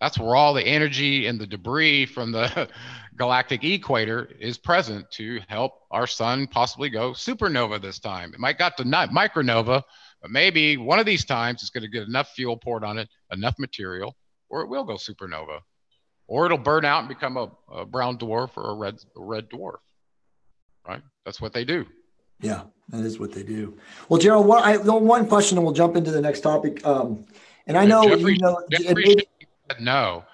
B: That's where all the energy and the debris from the galactic equator is present to help our sun possibly go supernova this time. It might got to not micronova, but maybe one of these times it's going to get enough fuel poured on it, enough material, or it will go supernova, or it'll burn out and become a brown dwarf or a red dwarf. Right? That's what they do.
C: Yeah, that is what they do. Well, Gerald, one question, and we'll jump into the next topic. And I know
B: Jeffrey no.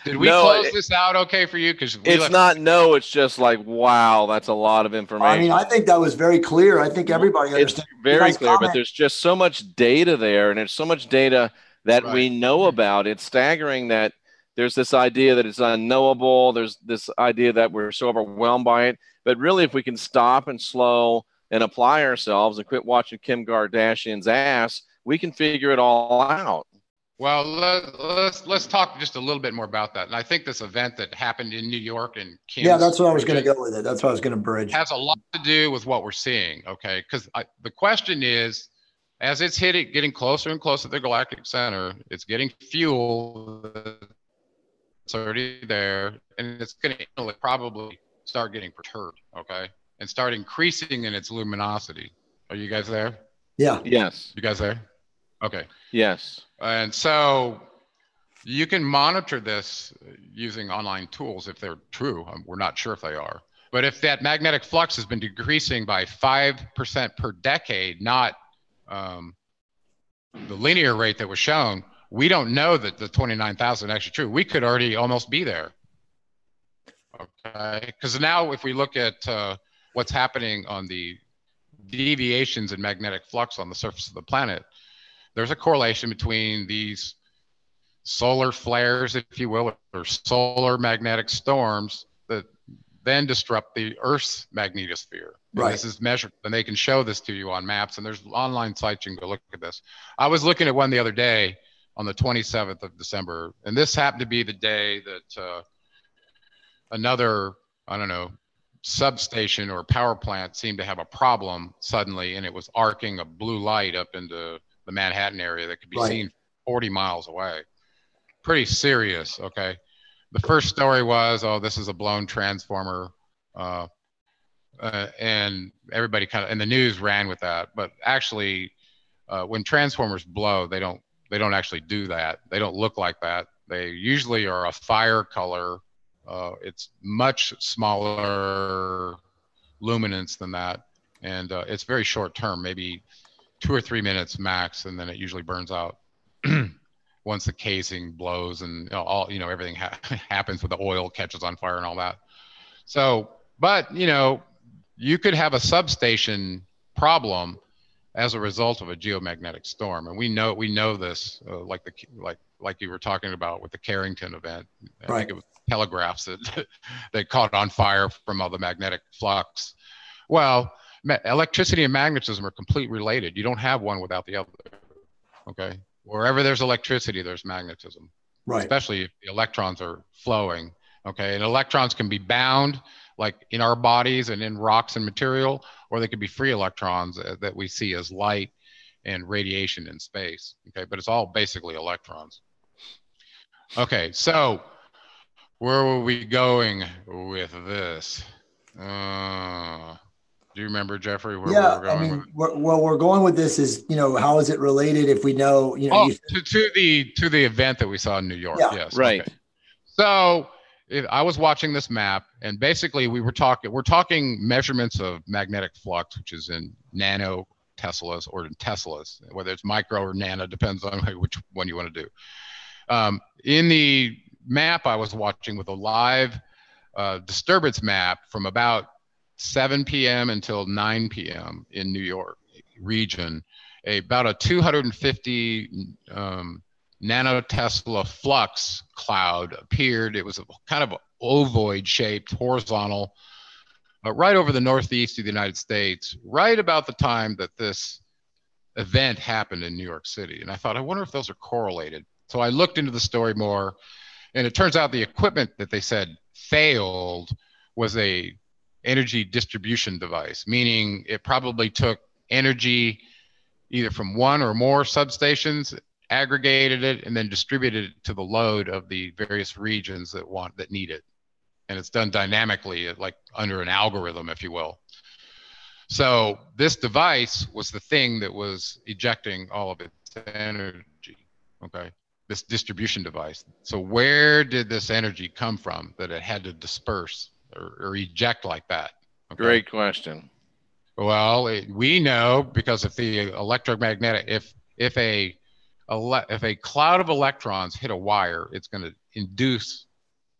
B: Did we close this out okay for you? Because
A: it's not no. It's just like, wow, that's a lot of information.
C: I mean, I think that was very clear. I think everybody understands.
A: It's very clear, but there's just so much data there, and there's so much data that we know about. It's staggering that there's this idea that it's unknowable. There's this idea that we're so overwhelmed by it. But really, if we can stop and slow and apply ourselves and quit watching Kim Kardashian's ass, we can figure it all out.
B: Well, let's talk just a little bit more about that. And I think this event that happened in New York and Kansas,
C: yeah, that's what I was going to go with it. That's what I was going to bridge.
B: Has a lot to do with what we're seeing, okay? Because the question is, as it's getting closer and closer to the galactic center, it's getting fuel. It's already there, and it's going to probably start getting perturbed, okay? And start increasing in its luminosity. Are you guys there?
C: Yeah.
A: Yes.
B: You guys there? Okay.
A: Yes.
B: And so you can monitor this using online tools if they're true. We're not sure if they are. But if that magnetic flux has been decreasing by 5% per decade, not the linear rate that was shown, we don't know that the 29,000 is actually true. We could already almost be there. Okay. Because now if we look at what's happening on the deviations in magnetic flux on the surface of the planet, there's a correlation between these solar flares, if you will, or solar magnetic storms that then disrupt the Earth's magnetosphere. Right. This is measured, and they can show this to you on maps, and there's online sites you can go look at this. I was looking at one the other day on the 27th of December. And this happened to be the day that another, I don't know, substation or power plant seemed to have a problem suddenly, and it was arcing a blue light up into the Manhattan area that could be seen 40 miles away. Pretty serious, okay? The first story was, oh, this is a blown transformer. And everybody kind of, and the news ran with that. But actually, when transformers blow, they don't actually do that. They don't look like that. They usually are a fire color. It's much smaller luminance than that. And it's very short term, maybe 2 or 3 minutes max, and then it usually burns out once the casing blows and all, you know, everything happens with the oil catches on fire and all that. So, but, you know, you could have a substation problem as a result of a geomagnetic storm. And we know this, like you were talking about with the Carrington event. I think it was telegraphs that caught on fire from all the magnetic flux. Well, electricity and magnetism are completely related. You don't have one without the other. Okay. Wherever there's electricity, there's magnetism. Right. Especially if the electrons are flowing. Okay. And electrons can be bound, like in our bodies and in rocks and material, or they could be free electrons that we see as light and radiation in space. Okay. But it's all basically electrons. Okay. So where were we going with this? Do you remember, Jeffrey, where we were going?
C: I mean, we're going with this is, you know, how is it related if we know, you know,
B: to the event that we saw in New York.
C: Yeah.
B: Yes.
A: Right. Okay.
B: So I was watching this map, and basically we're talking measurements of magnetic flux, which is in nano Teslas or in Teslas, whether it's micro or nano, depends on which one you want to do. In the map I was watching with a live disturbance map from about 7 p.m. until 9 p.m. in New York region, about a 250 nanotesla flux cloud appeared. It was a kind of ovoid shaped, horizontal, right over the northeast of the United States, right about the time that this event happened in New York City. And I thought, I wonder if those are correlated. So I looked into the story more, and it turns out the equipment that they said failed was a energy distribution device, meaning it probably took energy either from one or more substations, aggregated it, and then distributed it to the load of the various regions that need it. And it's done dynamically, like under an algorithm, if you will. So this device was the thing that was ejecting all of its energy, okay? This distribution device. So where did this energy come from that it had to disperse or eject like that? Okay?
A: Great question.
B: Well, we know because if the electromagnetic, if a cloud of electrons hit a wire, it's going to induce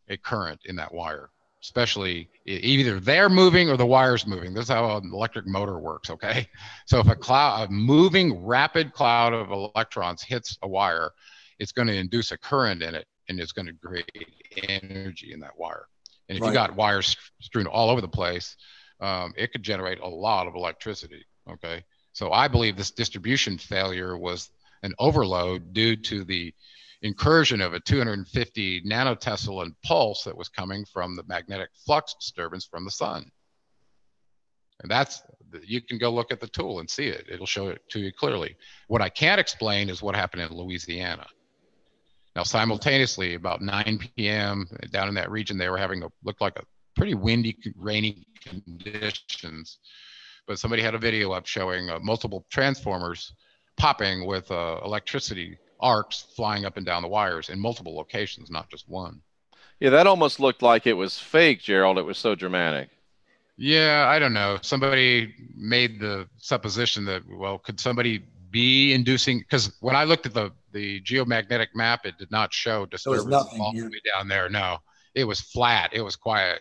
B: a current in that wire, especially either they're moving or the wire's moving. This is how an electric motor works, okay? So if a moving rapid cloud of electrons hits a wire, it's going to induce a current in it, and it's going to create energy in that wire. And if you got wires strewn all over the place, it could generate a lot of electricity, okay? So I believe this distribution failure was an overload due to the incursion of a 250 nanotesla pulse that was coming from the magnetic flux disturbance from the sun. And you can go look at the tool and see it. It'll show it to you clearly. What I can't explain is what happened in Louisiana. Now, simultaneously, about 9 p.m. down in that region, they were looked like a pretty windy, rainy conditions. But somebody had a video up showing multiple transformers popping with electricity arcs flying up and down the wires in multiple locations, not just one.
A: Yeah, that almost looked like it was fake, Gerald. It was so dramatic.
B: Yeah, I don't know. Somebody made the supposition that, well, could somebody be inducing? Because when I looked at the geomagnetic map, it did not show disturbance all the way down there. No, it was flat. It was quiet.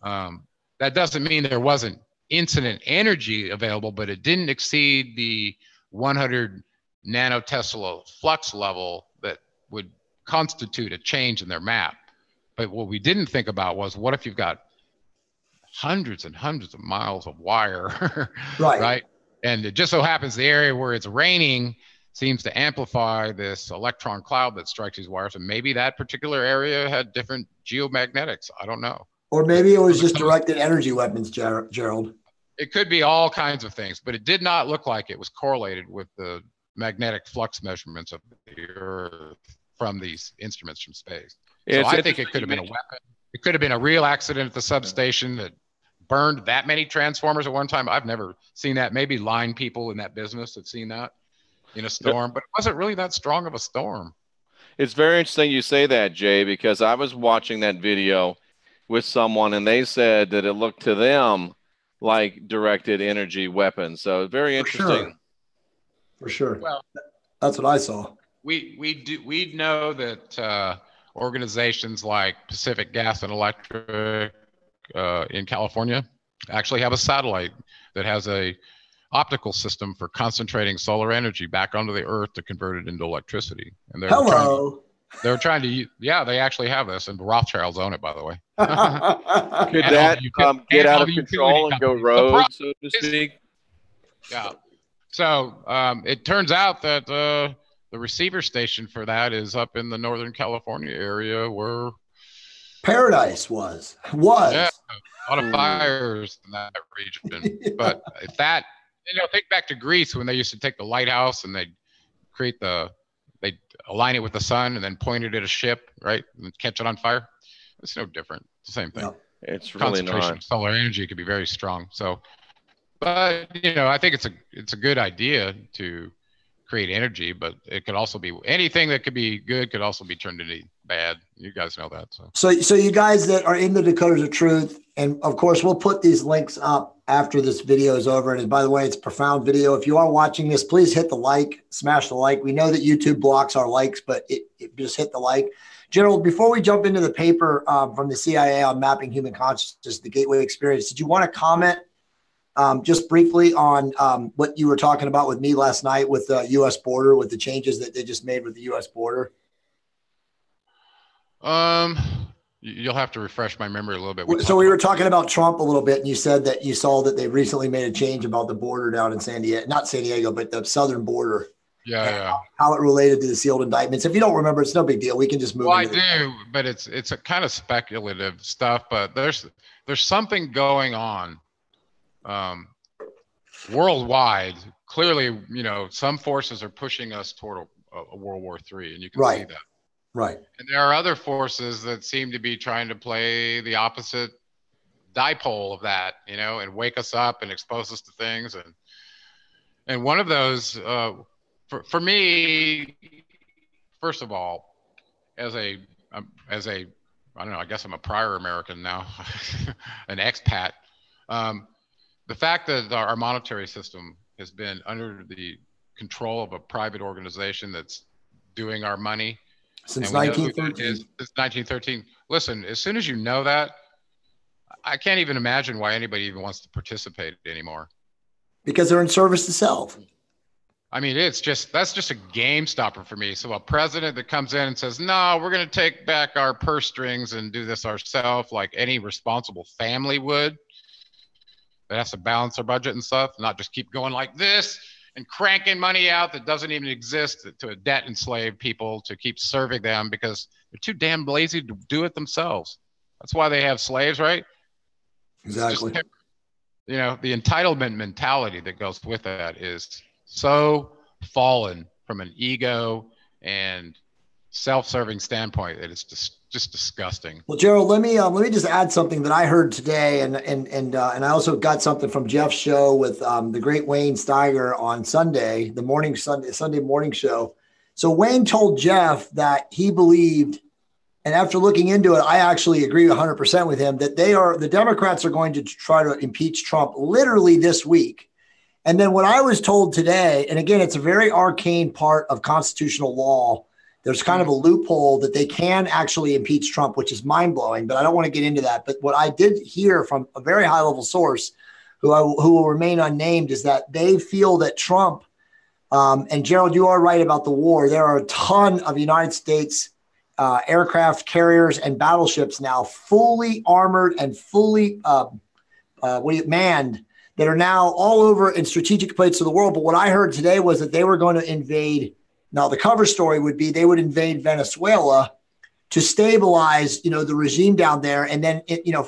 B: That doesn't mean there wasn't incident energy available, but it didn't exceed the 100 nanotesla flux level that would constitute a change in their map. But what we didn't think about was, what if you've got hundreds and hundreds of miles of wire, right? And it just so happens the area where it's raining seems to amplify this electron cloud that strikes these wires. And maybe that particular area had different geomagnetics. I don't know.
C: Or maybe it was just directed energy weapons, Gerald.
B: It could be all kinds of things, but it did not look like it was correlated with the magnetic flux measurements of the Earth from these instruments from space. So I think it could have been a weapon. It could have been a real accident at the substation that burned that many transformers at one time. I've never seen that. Maybe line people in that business have seen that in a storm, but it wasn't really that strong of a storm.
A: It's very interesting you say that, Jay, because I was watching that video with someone and they said that it looked to them like directed energy weapons. So very interesting.
C: For sure.
B: Well,
C: that's what I saw.
B: We know that organizations like Pacific Gas and Electric in California actually have a satellite that has a optical system for concentrating solar energy back onto the Earth to convert it into electricity. And they're trying to, they actually have this, and Rothschilds own it, by the way.
A: Could that get out of control and go rogue, so to speak?
B: Yeah. So it turns out that the receiver station for that is up in the Northern California area where
C: Paradise was.
B: Yeah, a lot of fires in that region. Yeah. But if that, think back to Greece when they used to take the lighthouse and they'd align it with the sun and then point it at a ship, right? And catch it on fire. It's no different. It's the same thing.
C: No,
A: it's really not.
B: Concentration of solar energy could be very strong. So, but I think it's a good idea to create energy, but it could also be anything that could be good could also be turned into bad. You guys know that.
C: So you guys that are in the Dakotas of Truth, and of course we'll put these links up after this video is over. And by the way, it's a profound video. If you are watching this, please hit the like, smash the like. We know that YouTube blocks our likes, but it just hit the like. Gerald, before we jump into the paper from the CIA on mapping human consciousness, the Gateway Experience, did you want to comment just briefly on what you were talking about with me last night with the U.S. border, with the changes that they just made with the U.S. border?
B: You'll have to refresh my memory a little bit.
C: So we were talking about Trump a little bit, and you said that you saw that they recently made a change about the border down in San Diego, not San Diego, but the southern border.
B: Yeah.
C: How it related to the sealed indictments. If you don't remember, it's no big deal. We can just move.
B: Well, I do, but it's a kind of speculative stuff. But there's something going on worldwide. Clearly, some forces are pushing us toward a World War III, and you can see that.
C: Right.
B: And there are other forces that seem to be trying to play the opposite dipole of that, and wake us up and expose us to things. And one of those, for me, first of all, as a I don't know, I guess I'm a prior American now, an expat. The fact that our monetary system has been under the control of a private organization that's doing our money.
C: Since 1913.
B: Since 1913. Listen, as soon as you know that, I can't even imagine why anybody even wants to participate anymore.
C: Because they're in service to self.
B: I mean, that's just a game stopper for me. So a president that comes in and says, no, we're going to take back our purse strings and do this ourselves like any responsible family would, that has to balance their budget and stuff, not just keep going like this and cranking money out that doesn't even exist to a debt enslaved people to keep serving them because they're too damn lazy to do it themselves. That's why they have slaves, right?
C: Exactly.
B: The entitlement mentality that goes with that is so fallen from an ego and self-serving standpoint that it's just disgusting.
C: Well, Gerald, let me just add something that I heard today, and I also got something from Jeff's show with the great Wayne Steiger on Sunday morning show. So Wayne told Jeff that he believed, and after looking into it, I actually agree 100% with him, that the Democrats are going to try to impeach Trump literally this week. And then what I was told today, and again, it's a very arcane part of constitutional law. There's kind of a loophole that they can actually impeach Trump, which is mind-blowing, but I don't want to get into that. But what I did hear from a very high-level source who will remain unnamed is that they feel that Trump, and Gerald, you are right about the war. There are a ton of United States aircraft carriers and battleships now fully armored and fully manned that are now all over in strategic places of the world. But what I heard today was that they were going to invade. Now, the cover story would be they would invade Venezuela to stabilize, the regime down there. And then,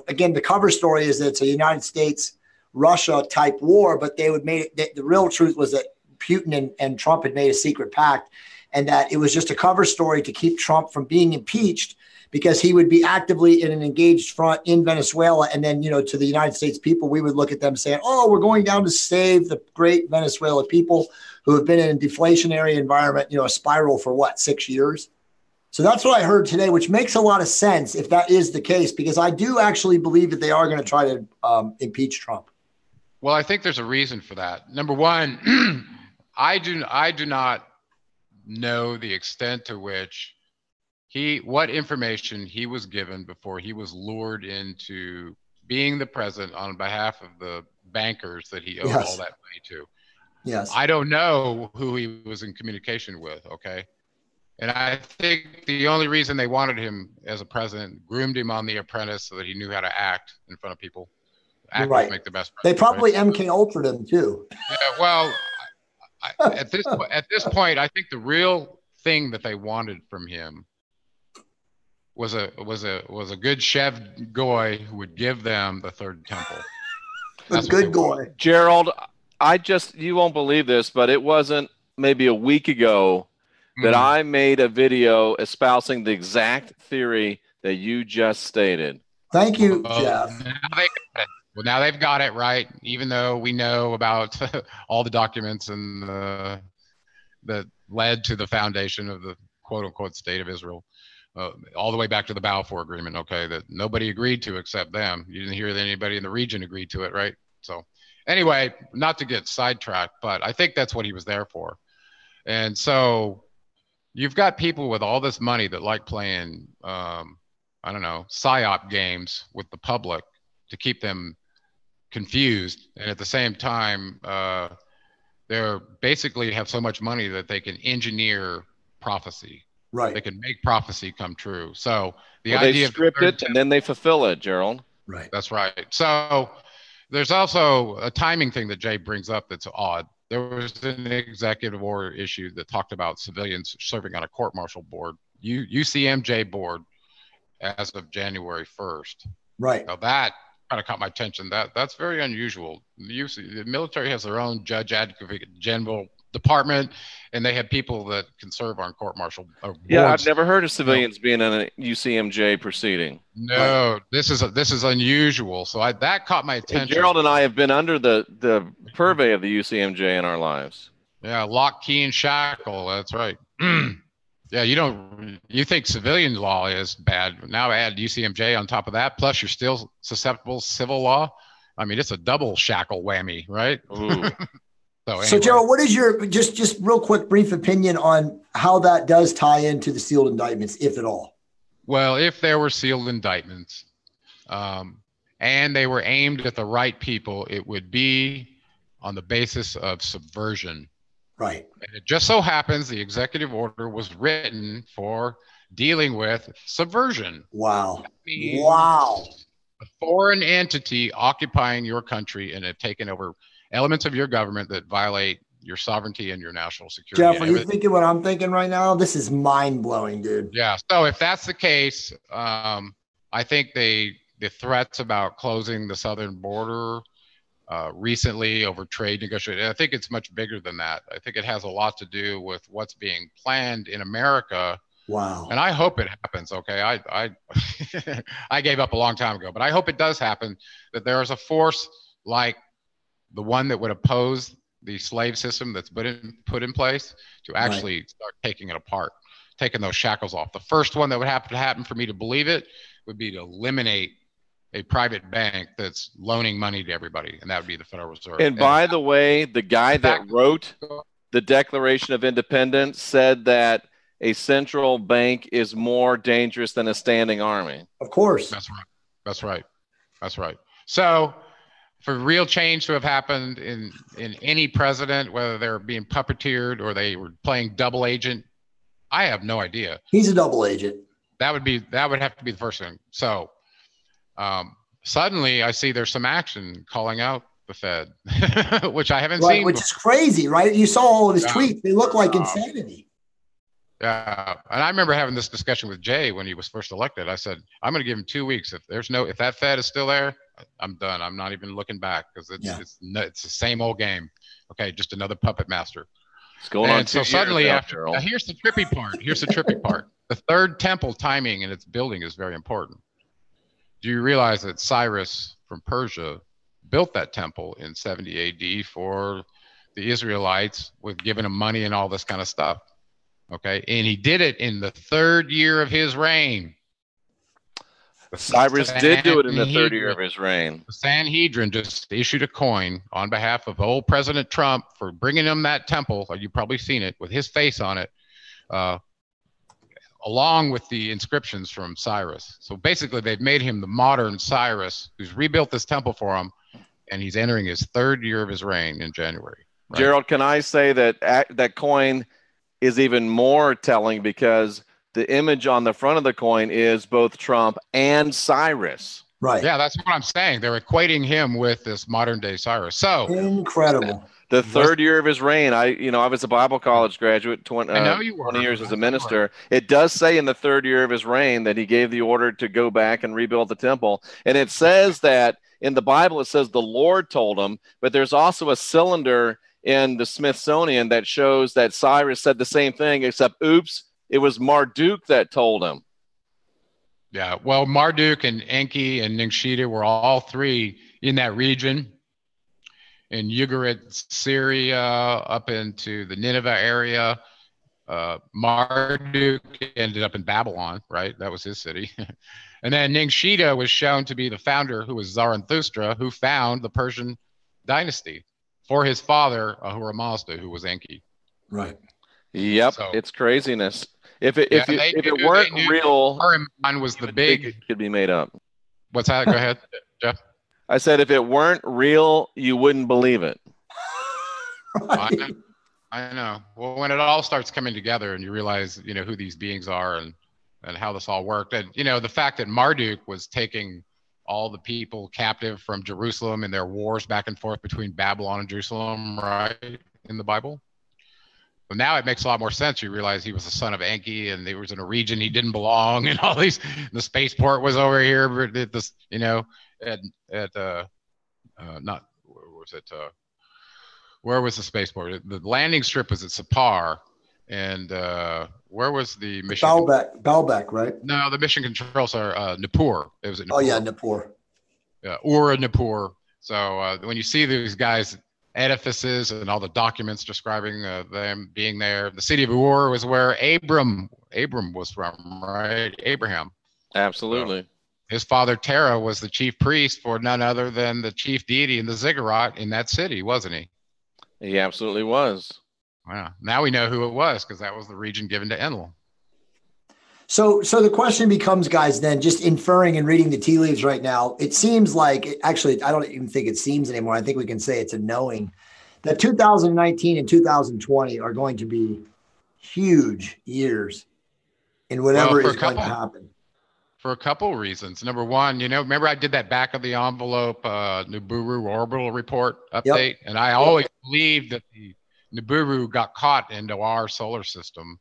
C: again, the cover story is that it's a United States Russia type war, but they would make it. The real truth was that Putin and Trump had made a secret pact, and that it was just a cover story to keep Trump from being impeached, because he would be actively in an engaged front in Venezuela. And then, to the United States people, we would look at them saying, oh, we're going down to save the great Venezuela people who have been in a deflationary environment, a spiral for 6 years. So that's what I heard today, which makes a lot of sense if that is the case, because I do actually believe that they are going to try to impeach Trump.
B: Well, I think there's a reason for that. Number one, I do not know the extent to which what information he was given before he was lured into being the president on behalf of the bankers that he owed all that money to.
C: Yes.
B: I don't know who he was in communication with. Okay. And I think the only reason they wanted him as a president, groomed him on The Apprentice so that he knew how to act in front of people. Actors make the best president.
C: They probably MK Ultra'd him too.
B: Yeah, well, at this point, I think the real thing that they wanted from him was a good Chev Goy who would give them the third temple.
C: That's a good Goy.
A: Gerald, you won't believe this, but it wasn't maybe a week ago that I made a video espousing the exact theory that you just stated.
C: Thank you, Jeff.
B: Now they've got it right, even though we know about all the documents and that led to the foundation of the quote-unquote state of Israel, all the way back to the Balfour Agreement, okay, that nobody agreed to except them. You didn't hear that anybody in the region agreed to it, right? So anyway, not to get sidetracked, but I think that's what he was there for. And so you've got people with all this money that like playing, PSYOP games with the public to keep them confused. And at the same time, they're basically have so much money that they can engineer prophecy.
C: Right.
B: They can make prophecy come true. So
A: they script it and then they fulfill it, Gerald.
C: Right.
B: That's right. So there's also a timing thing that Jay brings up that's odd. There was an executive order issued that talked about civilians serving on a court-martial board, UCMJ board, as of January 1st.
C: Right.
B: Now that kind of caught my attention. That's very unusual. The military has their own judge advocate general department, and they have people that can serve on court-martial boards.
A: Yeah, I've never heard of civilians being in a UCMJ proceeding.
B: No, this is unusual. So that caught my attention.
A: And Gerald and I have been under the purvey of the UCMJ in our lives.
B: Yeah, lock, key, and shackle. That's right. Yeah, you think civilian law is bad. Now add UCMJ on top of that, plus you're still susceptible to civil law. I mean, it's a double shackle whammy, right?
A: Ooh.
C: So Gerald, what is your just real quick brief opinion on how that does tie into the sealed indictments, if at all?
B: Well, if there were sealed indictments and they were aimed at the right people, it would be on the basis of subversion.
C: Right.
B: And it just so happens the executive order was written for dealing with subversion.
C: Wow. Wow.
B: A foreign entity occupying your country and have taken over elements of your government that violate your sovereignty and your national security.
C: Jeff, are you thinking what I'm thinking right now? This is mind-blowing, dude.
B: Yeah. So if that's the case, I think the threats about closing the southern border recently over trade negotiations, I think it's much bigger than that. I think it has a lot to do with what's being planned in America.
C: Wow.
B: And I hope it happens. Okay. I gave up a long time ago, but I hope it does happen, that there is a force like the one that would oppose the slave system that's put in place to actually start taking it apart, taking those shackles off. The first one that would have to happen for me to believe it would be to eliminate a private bank that's loaning money to everybody, and that would be the Federal Reserve.
A: And by the way, the guy that wrote the Declaration of Independence said that a central bank is more dangerous than a standing army.
C: Of course.
B: That's right. So for real change to have happened in any president, whether they're being puppeteered or they were playing double agent, I have no idea.
C: He's a double agent.
B: That would have to be the first thing. So suddenly I see there's some action calling out the Fed, which I haven't
C: Right,
B: seen.
C: which is crazy, right? You saw all of his tweets. They look like insanity.
B: Yeah. And I remember having this discussion with Jay when he was first elected. I said, I'm going to give him 2 weeks. If that Fed is still there, I'm done. I'm not even looking back because it's the same old game. Okay. Just another puppet master.
A: It's going on.
B: So suddenly now, here's the trippy part. The third temple timing in its building is very important. Do you realize that Cyrus from Persia built that temple in 70 AD for the Israelites with giving them money and all this kind of stuff? Okay. And he did it in the third year of his reign.
A: Cyrus did do it in the third year of his reign.
B: The Sanhedrin just issued a coin on behalf of old President Trump for bringing him that temple. You've probably seen it with his face on it, along with the inscriptions from Cyrus. So basically, they've made him the modern Cyrus, who's rebuilt this temple for him, and he's entering his third year of his reign in January. Right?
A: Gerald, can I say that that coin is even more telling because the image on the front of the coin is both Trump and Cyrus.
C: Right.
B: Yeah, that's what I'm saying. They're equating him with this modern day Cyrus. So
C: incredible.
A: The third year of his reign. I was a Bible college graduate, 20 years as a minister. It does say in the third year of his reign that he gave the order to go back and rebuild the temple. And it says that in the Bible, it says the Lord told him, but there's also a cylinder in the Smithsonian that shows that Cyrus said the same thing, except, oops, it was Marduk that told him.
B: Yeah, well, Marduk and Enki and Ningshita were all three in that region. In Ugarit, Syria, up into the Nineveh area. Marduk ended up in Babylon, right? That was his city. And then Ningshita was shown to be the founder, who was Zarathustra, who found the Persian dynasty for his father, Ahura Mazda, who was Enki.
C: Right.
A: Yep, so, it's craziness. If it weren't real,
B: Ahriman was the big.
A: It could be made up.
B: What's that? Go ahead, Jeff.
A: I said if it weren't real, you wouldn't believe it.
B: Right. I know. Well, when it all starts coming together and you realize, who these beings are and how this all worked, and the fact that Marduk was taking all the people captive from Jerusalem in their wars back and forth between Babylon and Jerusalem, right, in the Bible. But now it makes a lot more sense. You realize he was the son of Enki, and he was in a region he didn't belong, and all these. The spaceport was over here, but this, not where was it? Where was the spaceport? The landing strip was at Sapar, and where was the mission?
C: Baalbek, right?
B: No, the mission controls are Nippur. It was at Nippur.
C: Oh yeah, Nippur.
B: Yeah, Ura Nippur. So when you see these guys' edifices and all the documents describing them being there, the city of Ur was where Abram was from, right? Abraham.
A: Absolutely.
B: So his father Terah was the chief priest for none other than the chief deity in the ziggurat in that city, wasn't he?
A: He absolutely was.
B: Wow. Now we know who it was because that was the region given to Enlil.
C: So the question becomes, guys, then just inferring and reading the tea leaves right now, it seems like, actually, I don't even think it seems anymore. I think we can say it's a knowing that 2019 and 2020 are going to be huge years in whatever is going to happen.
B: For a couple of reasons. Number one, remember I did that back of the envelope Nibiru orbital report update? Yep. And I always believed that the Nibiru got caught into our solar system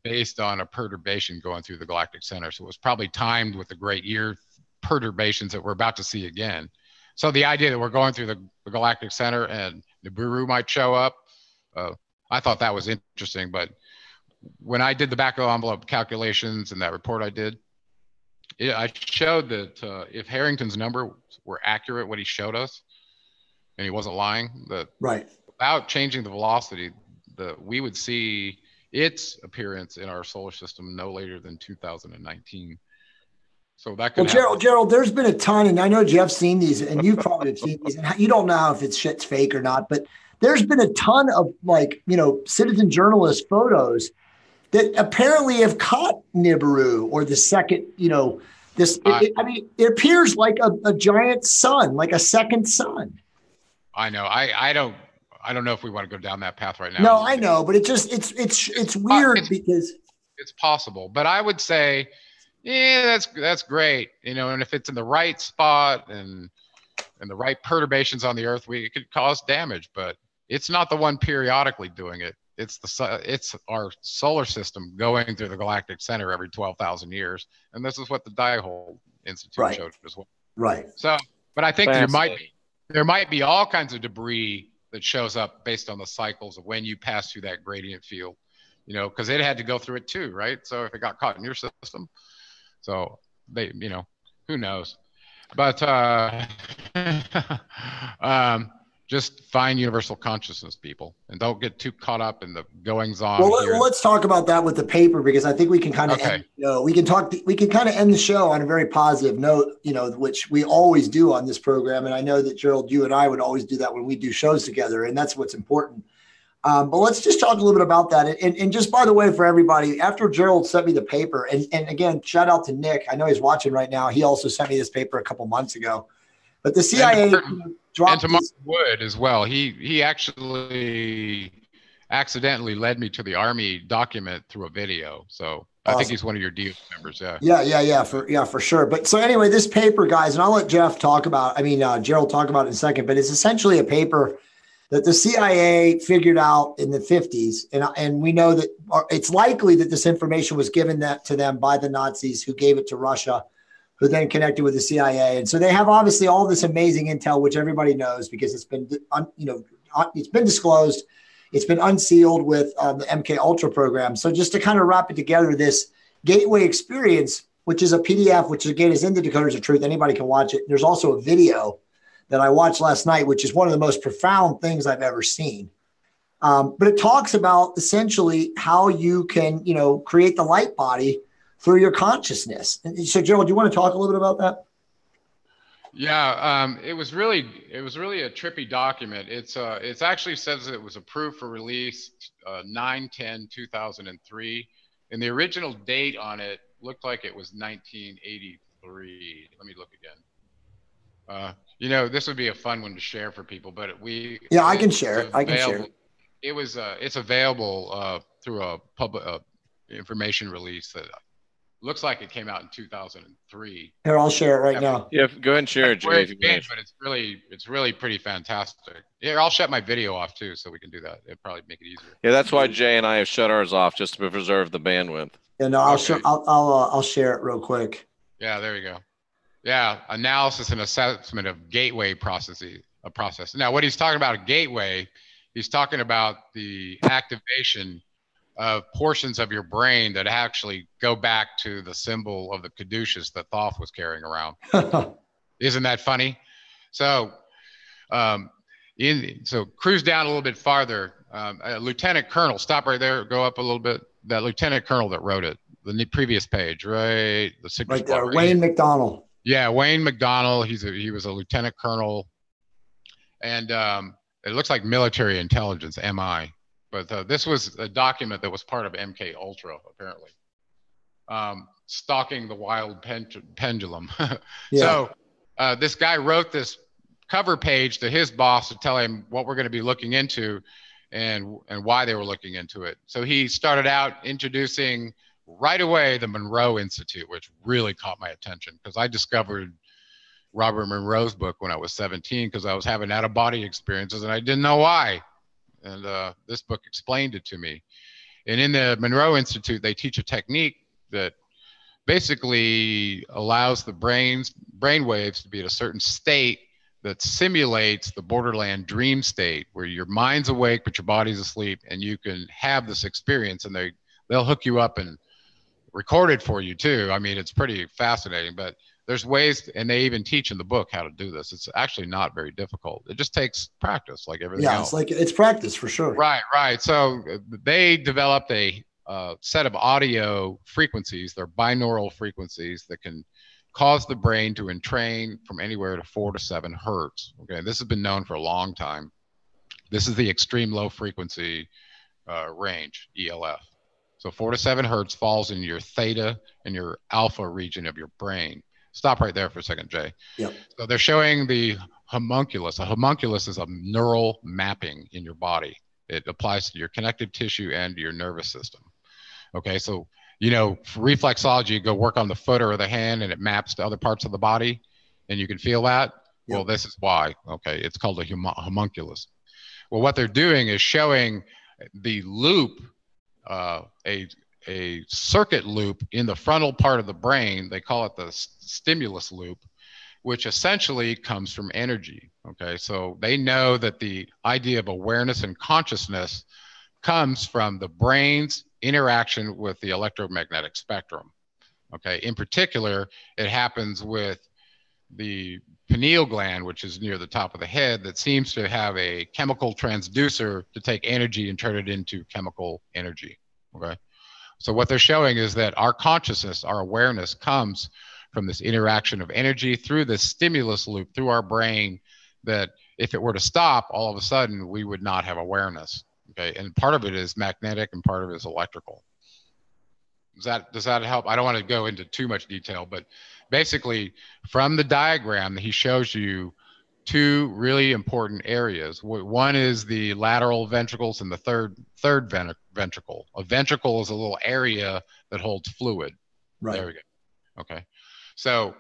B: based on a perturbation going through the galactic center. So it was probably timed with the great year perturbations that we're about to see again. So the idea that we're going through the galactic center and Nibiru might show up, I thought that was interesting. But when I did the back of the envelope calculations and that report I did, I showed that if Harrington's number were accurate, what he showed us, and he wasn't lying, that without changing the velocity, we would see its appearance in our solar system no later than 2019. So that could
C: Gerald, there's been a ton, and I know Jeff's seen these, and you probably have seen these, and you don't know if it's shit's fake or not, but there's been a ton of citizen journalist photos that apparently have caught Nibiru or the second, it appears like a giant sun, like a second sun.
B: I know. I don't know if we want to go down that path right now.
C: No, I know, but it's weird because
B: it's possible. But I would say, yeah, that's great. And if it's in the right spot and and the right perturbations on the Earth, it could cause damage, but it's not the one periodically doing it. It's our solar system going through the galactic center every 12,000 years. And this is what the Dihole Institute showed as well.
C: Right.
B: So, but I think there might be all kinds of debris that shows up based on the cycles of when you pass through that gradient field, you know, because it had to go through it too, right? So if it got caught in your system, so they, you know, who knows? But just find universal consciousness, people, and don't get too caught up in the goings on.
C: Well, let's talk about that with the paper, because I think we can kind of we can kind of end the show on a very positive note, you know, which we always do on this program. And I know that, Gerald, you and I would always do that when we do shows together, and that's what's important. But let's just talk a little bit about that. And just by the way, for everybody, after Gerald sent me the paper, and again, shout out to Nick. I know he's watching right now. He also sent me this paper a couple months ago. But the CIA dropped,
B: and to Mark Wood as well. He actually accidentally led me to the Army document through a video. So awesome. I think he's one of your DO members. Yeah. For sure. But so anyway, this paper, guys, and I'll let Gerald talk about it in a second, but it's essentially a paper that the CIA figured out in the 50s. And we know that it's likely that this information was given to them by the Nazis, who gave it to Russia, who then connected with the CIA. And so they have obviously all this amazing intel, which everybody knows because it's been, it's been disclosed. It's been unsealed with the MK Ultra program. So just to kind of wrap it together, this gateway experience, which is a PDF, which again is in the Decoders of Truth. Anybody can watch it. There's also a video that I watched last night, which is one of the most profound things I've ever seen. But it talks about essentially how you can, create the light body through your consciousness. And so, Gerald, do you want to talk a little bit about that? Yeah, it was really a trippy document. It's actually says it was approved for release 9/10/2003, and the original date on it looked like it was 1983. Let me look again. This would be a fun one to share for people, but
C: I can share it.
B: It's available through a public information release that looks like it came out in 2003.
C: Here, I'll share it right now.
A: Yeah, go ahead and share it, Jay.
B: But it's really pretty fantastic. Yeah, I'll shut my video off too, so we can do that. It'd probably make it easier.
A: Yeah, that's why Jay and I have shut ours off, just to preserve the bandwidth.
C: Yeah, no, I'll share it real quick.
B: Yeah, there you go. Yeah, analysis and assessment of gateway process. Now, what he's talking about, a gateway, he's talking about the activation of portions of your brain that actually go back to the symbol of the caduceus that Thoth was carrying around. Isn't that funny? So, cruise down a little bit farther. Lieutenant Colonel, stop right there, go up a little bit. That Lieutenant Colonel that wrote it, the previous page, right? The signature
C: right there, Wayne McDonnell.
B: Yeah, Wayne McDonnell. He was a lieutenant colonel, and it looks like military intelligence, MI. But this was a document that was part of MK Ultra, apparently, stalking the wild pendulum. Yeah. So this guy wrote this cover page to his boss to tell him what we're going to be looking into, and why they were looking into it. So he started out introducing right away the Monroe Institute, which really caught my attention because I discovered Robert Monroe's book when I was 17 because I was having out-of-body experiences and I didn't know why. And this book explained it to me. And in the Monroe Institute, they teach a technique that basically allows the brain waves to be at a certain state that simulates the borderland dream state where your mind's awake but your body's asleep, and you can have this experience, and they'll hook you up and record it for you too. I mean, it's pretty fascinating, but there's ways, and they even teach in the book how to do this. It's actually not very difficult. It just takes practice, like everything else.
C: Yeah, it's practice for sure.
B: Right. So they developed a set of audio frequencies. They're binaural frequencies that can cause the brain to entrain from anywhere to 4 to 7 hertz. Okay, this has been known for a long time. This is the extreme low frequency range, ELF. So 4 to 7 hertz falls in your theta and your alpha region of your brain. Stop right there for a second, Jay.
C: Yep.
B: So they're showing the homunculus. A homunculus is a neural mapping in your body. It applies to your connective tissue and your nervous system. Okay, so for reflexology, you go work on the foot or the hand and it maps to other parts of the body and you can feel that. Well, this is why. Okay, it's called a homunculus. Well, what they're doing is showing the loop, a circuit loop in the frontal part of the brain. They call it the stimulus loop, which essentially comes from energy. Okay, so they know that the idea of awareness and consciousness comes from the brain's interaction with the electromagnetic spectrum. Okay, in particular, it happens with the pineal gland, which is near the top of the head, that seems to have a chemical transducer to take energy and turn it into chemical energy. Okay, so what they're showing is that our consciousness, our awareness, comes from this interaction of energy through this stimulus loop through our brain, that if it were to stop, all of a sudden we would not have awareness. Okay, and part of it is magnetic and part of it is electrical. Does that help? I don't want to go into too much detail, but basically from the diagram he shows you two really important areas. One is the lateral ventricles and the third ventricle. A ventricle is a little area that holds fluid. Right. There we go. Okay. So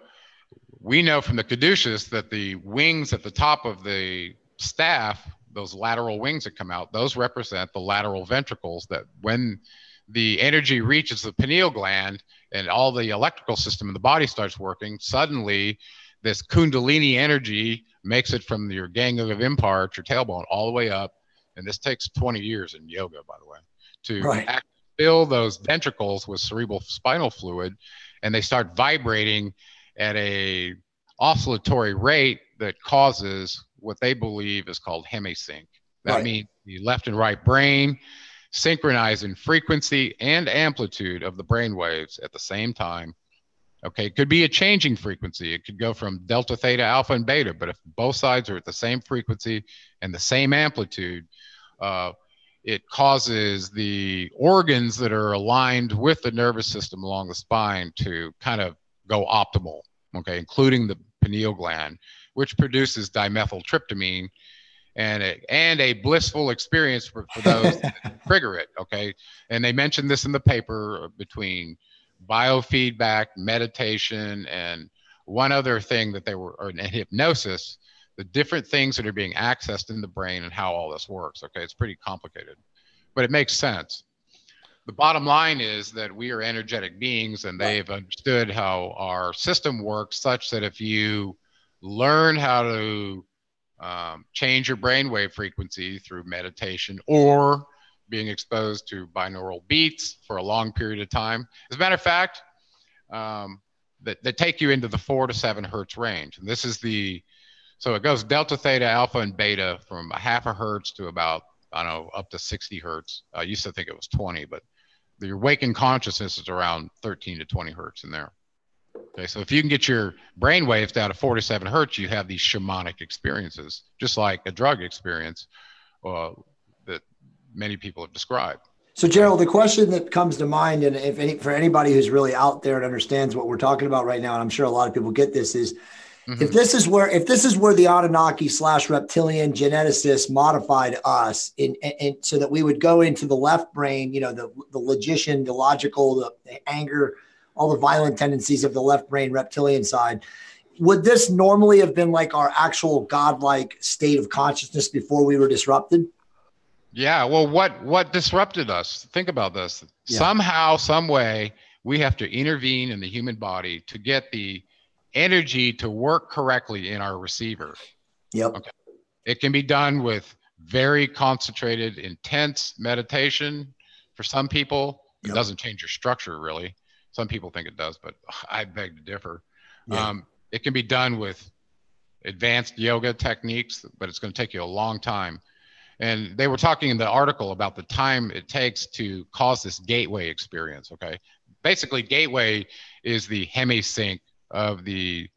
B: we know from the caduceus that the wings at the top of the staff, those lateral wings that come out, those represent the lateral ventricles, that when the energy reaches the pineal gland and all the electrical system in the body starts working, suddenly this Kundalini energy makes it from your ganglion of impart, your tailbone, all the way up. And this takes 20 years in yoga, by the way, to fill those ventricles with cerebral spinal fluid. And they start vibrating at a oscillatory rate that causes what they believe is called Hemi-Sync. That means the left and right brain synchronize in frequency and amplitude of the brain waves at the same time. Okay, it could be a changing frequency. It could go from delta, theta, alpha, and beta, but if both sides are at the same frequency and the same amplitude, it causes the organs that are aligned with the nervous system along the spine to kind of go optimal, okay, including the pineal gland, which produces dimethyltryptamine, and a blissful experience for those that trigger it, okay? And they mentioned this in the paper, between biofeedback, meditation, and one other thing that they were, or hypnosis, the different things that are being accessed in the brain and how all this works, okay? It's pretty complicated, but it makes sense. The bottom line is that we are energetic beings, and they've understood how our system works, such that if you learn how to change your brainwave frequency through meditation or being exposed to binaural beats for a long period of time. As a matter of fact, that take you into the 4 to 7 hertz range. And this is so it goes delta, theta, alpha, and beta from a half a hertz to about, I don't know, up to 60 hertz. I used to think it was 20, but your waking consciousness is around 13 to 20 hertz in there. Okay, so if you can get your brain waves down to 4 to 7 hertz, you have these shamanic experiences, just like a drug experience that many people have described.
C: So, Gerald, the question that comes to mind, and for anybody who's really out there and understands what we're talking about right now, and I'm sure a lot of people get this, is if this is where the Anunnaki / reptilian geneticists modified us, and so that we would go into the left brain, the logician, the logical, the anger, all the violent tendencies of the left brain reptilian side, would this normally have been like our actual godlike state of consciousness before we were disrupted?
B: Yeah. Well, what disrupted us? Think about this. Yeah. Somehow, some way, we have to intervene in the human body to get the energy to work correctly in our receiver.
C: Yep.
B: Okay. It can be done with very concentrated, intense meditation. For some people, it doesn't change your structure really. Some people think it does, but I beg to differ. Yeah. It can be done with advanced yoga techniques, but it's going to take you a long time. And they were talking in the article about the time it takes to cause this gateway experience, okay? Basically, gateway is the Hemi-Sync of the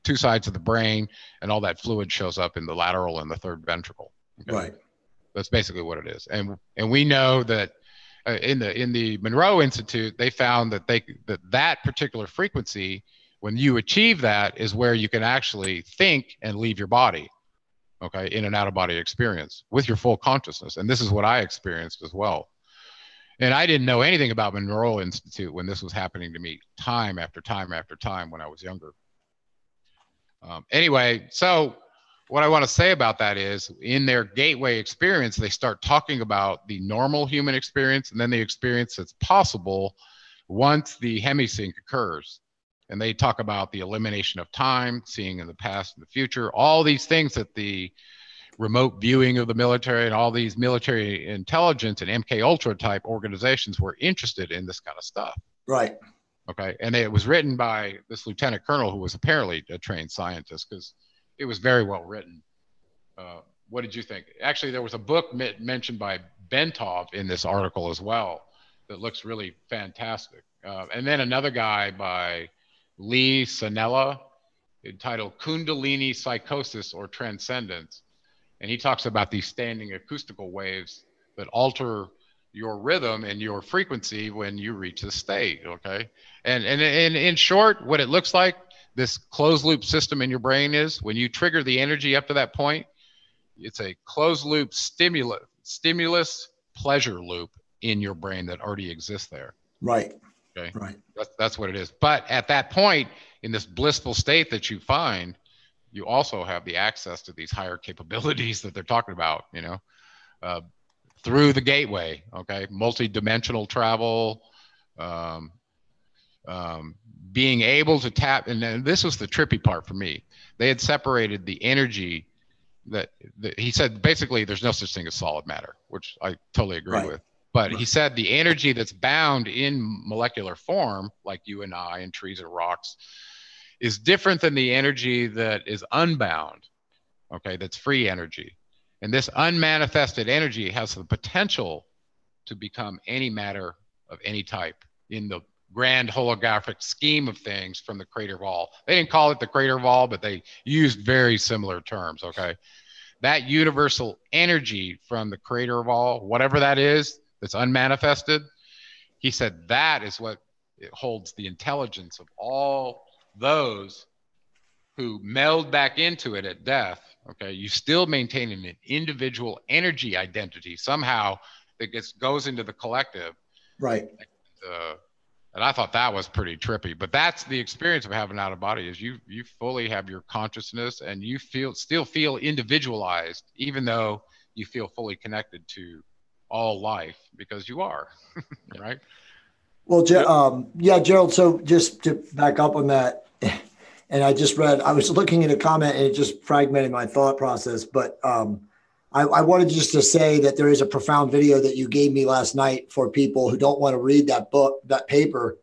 B: two sides of the brain, and all that fluid shows up in the lateral and the third ventricle. Okay?
C: Right.
B: That's basically what it is. And we know that in the Monroe Institute, they found that that particular frequency, when you achieve that, is where you can actually think and leave your body, okay, in an out-of-body experience with your full consciousness. And this is what I experienced as well. And I didn't know anything about Monroe Institute when this was happening to me time after time after time when I was younger. Anyway, so what I want to say about that is in their gateway experience, they start talking about the normal human experience and then the experience that's possible once the Hemi-Sync occurs. And they talk about the elimination of time, seeing in the past and the future, all these things that the remote viewing of the military and all these military intelligence and MK Ultra type organizations were interested in this kind of stuff.
C: Right.
B: Okay. And it was written by this lieutenant colonel who was apparently a trained scientist, because it was very well written. What did you think? Actually, there was a book mentioned by Bentov in this article as well that looks really fantastic. And then another guy by Lee Sanella entitled Kundalini Psychosis or Transcendence. And he talks about these standing acoustical waves that alter your rhythm and your frequency when you reach the state, okay? And in short, what it looks like, this closed loop system in your brain is, when you trigger the energy up to that point, it's a closed loop stimulus pleasure loop in your brain that already exists there.
C: Right.
B: Okay.
C: Right.
B: That's what it is. But at that point, in this blissful state that you find, you also have the access to these higher capabilities that they're talking about, you know, through the gateway. Okay. Multi-dimensional travel, being able to tap. And this was the trippy part for me. They had separated the energy that he said, basically there's no such thing as solid matter, which I totally agree with. But he said the energy that's bound in molecular form, like you and I and trees and rocks, is different than the energy that is unbound, okay, that's free energy. And this unmanifested energy has the potential to become any matter of any type in the grand holographic scheme of things from the crater wall. They didn't call it the crater wall, but they used very similar terms, okay? That universal energy from the crater wall, whatever that is, that's unmanifested, he said that is what holds the intelligence of all those who meld back into it at death. Okay, you still maintain an individual energy identity somehow that goes into the collective.
C: Right.
B: And I thought that was pretty trippy. But that's the experience of having out of body, is you fully have your consciousness and you still feel individualized, even though you feel fully connected to all life, because you are. Right.
C: Well, yeah, Gerald. So just to back up on that, and I was looking at a comment and it just fragmented my thought process. But I wanted just to say that there is a profound video that you gave me last night for people who don't want to read that book, that paper,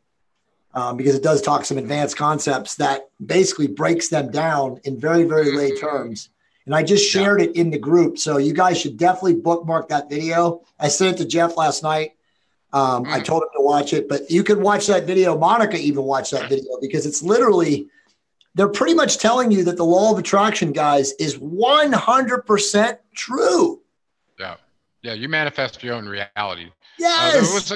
C: because it does talk some advanced concepts that basically breaks them down in very, very lay terms. And I just shared it in the group. So you guys should definitely bookmark that video. I sent it to Jeff last night. I told him to watch it, but you could watch that video. Monica even watched that video, because it's literally, they're pretty much telling you that the law of attraction, guys, is 100% true.
B: Yeah. Yeah. You manifest your own reality.
C: Yes.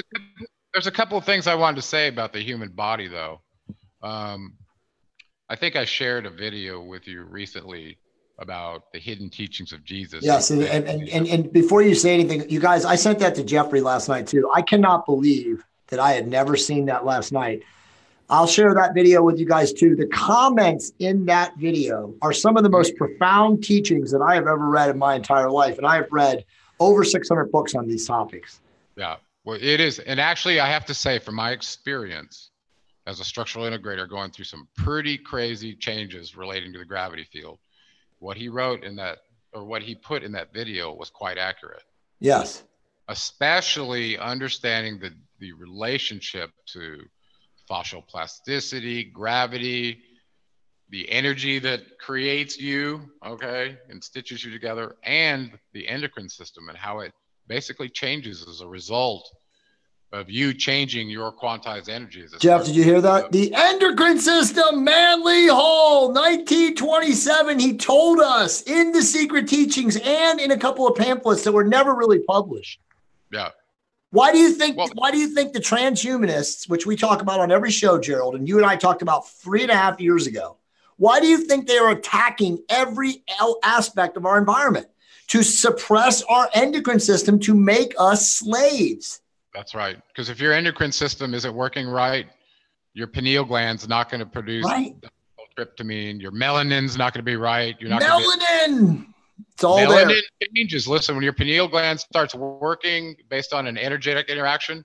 B: There's a couple of things I wanted to say about the human body, though. I think I shared a video with you recently about the hidden teachings of Jesus.
C: Yes. And before you say anything, you guys, I sent that to Jeffrey last night too. I cannot believe that I had never seen that last night. I'll share that video with you guys too. The comments in that video are some of the most profound teachings that I have ever read in my entire life. And I have read over 600 books on these topics.
B: Yeah, well, it is. And actually, I have to say, from my experience as a structural integrator going through some pretty crazy changes relating to the gravity field, what he wrote in that, or what he put in that video, was quite accurate.
C: Yes.
B: Especially understanding the relationship to fascial plasticity, gravity, the energy that creates you, okay, and stitches you together, and the endocrine system and how it basically changes as a result of you changing your quantized energies.
C: Jeff, did you hear that? The endocrine system, Manly Hall, 1927. He told us in the secret teachings and in a couple of pamphlets that were never really published.
B: Yeah.
C: Why do you think the transhumanists, which we talk about on every show, Gerald, and you and I talked about 3.5 years ago, why do you think they are attacking every aspect of our environment to suppress our endocrine system, to make us slaves?
B: That's right. Because if your endocrine system isn't working right, your pineal gland's not going to produce tryptamine. Your melanin's not going to be right. You're not
C: melanin. It's all
B: melanin
C: there.
B: changes. Listen, when your pineal gland starts working based on an energetic interaction,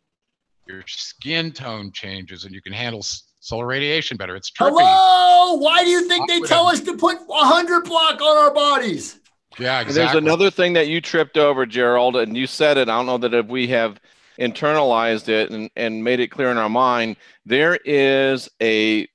B: your skin tone changes, and you can handle solar radiation better. It's trippy.
C: Hello. Why do you think they tell us to put 100 block on our bodies?
B: Yeah, exactly.
A: There's another thing that you tripped over, Gerald, and you said it. I don't know that if we have internalized it and made it clear in our mind. There is a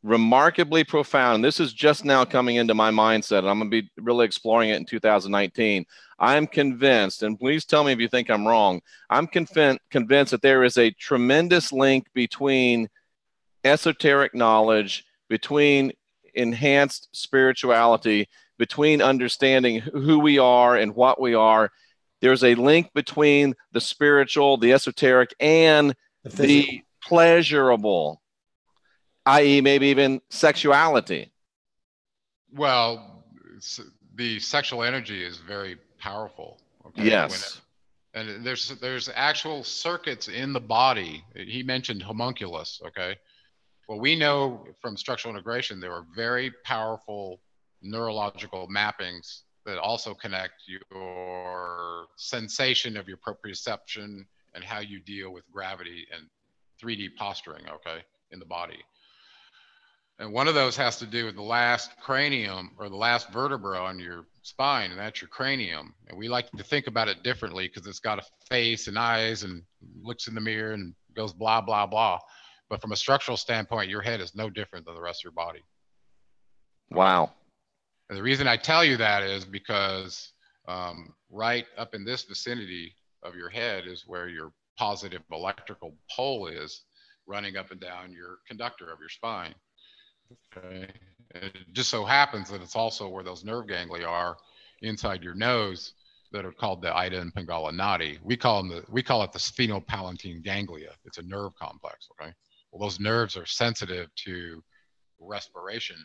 A: remarkably profound, and this is just now coming into my mindset, and I'm going to be really exploring it in 2019. I'm convinced, and please tell me if you think I'm wrong, I'm convinced that there is a tremendous link between esoteric knowledge, between enhanced spirituality, between understanding who we are and what we are. There's a link between the spiritual, the esoteric, and the pleasurable, i.e. maybe even sexuality.
B: Well, the sexual energy is very powerful. Okay?
A: Yes.
B: And there's actual circuits in the body. He mentioned homunculus, okay? Well, we know from structural integration, there are very powerful neurological mappings that also connect your sensation of your proprioception and how you deal with gravity and 3D posturing, okay, in the body. And one of those has to do with the last cranium or the last vertebra on your spine, and that's your cranium. And we like to think about it differently because it's got a face and eyes and looks in the mirror and goes blah, blah, blah. But from a structural standpoint, your head is no different than the rest of your body.
A: Wow.
B: And the reason I tell you that is because right up in this vicinity of your head is where your positive electrical pole is running up and down your conductor of your spine. Okay. And it just so happens that it's also where those nerve ganglia are inside your nose that are called the Ida and Pingala nadi. We call it the sphenopalatine ganglia. It's a nerve complex. Okay. Well, those nerves are sensitive to respiration.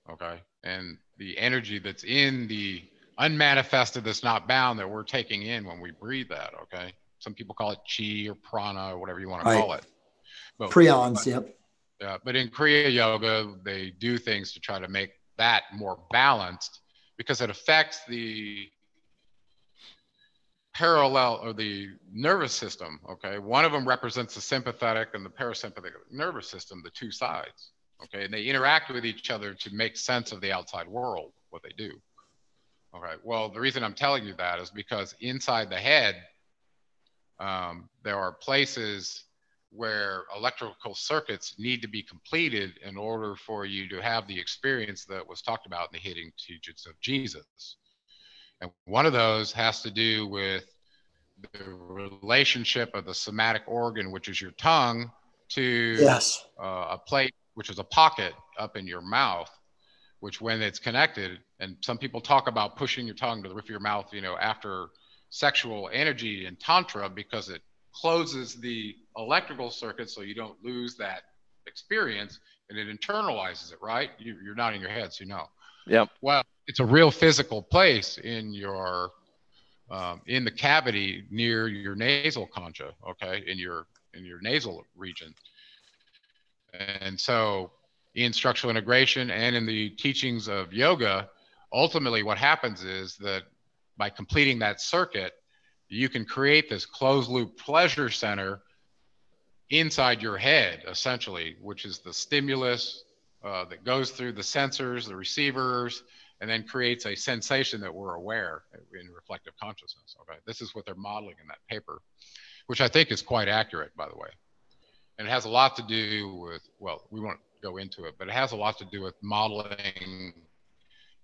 B: Okay. And the energy that's in the unmanifested, that's not bound, that we're taking in when we breathe that. Okay. Some people call it chi or prana or whatever you want to call it. But,
C: Prions, yep.
B: Yeah, but in Kriya Yoga, they do things to try to make that more balanced because it affects the parallel or the nervous system. Okay, one of them represents the sympathetic and the parasympathetic nervous system, the two sides. Okay, and they interact with each other to make sense of the outside world, what they do. Okay, well, the reason I'm telling you that is because inside the head, there are places where electrical circuits need to be completed in order for you to have the experience that was talked about in the hidden teachings of Jesus. And one of those has to do with the relationship of the somatic organ, which is your tongue, to a plate, which is a pocket up in your mouth, which when it's connected, and some people talk about pushing your tongue to the roof of your mouth, you know, after sexual energy in Tantra, because it closes the electrical circuit so you don't lose that experience, and it internalizes it, right? You're nodding your head, so you know.
A: Yep.
B: Well, it's a real physical place in your in the cavity near your nasal concha, okay, in your nasal region. And so in structural integration and in the teachings of yoga, ultimately what happens is that by completing that circuit, you can create this closed loop pleasure center inside your head, essentially, which is the stimulus that goes through the sensors, the receivers, and then creates a sensation that we're aware in reflective consciousness. Okay, this is what they're modeling in that paper, which I think is quite accurate, by the way. And it has a lot to do with, well, we won't go into it, but it has a lot to do with modeling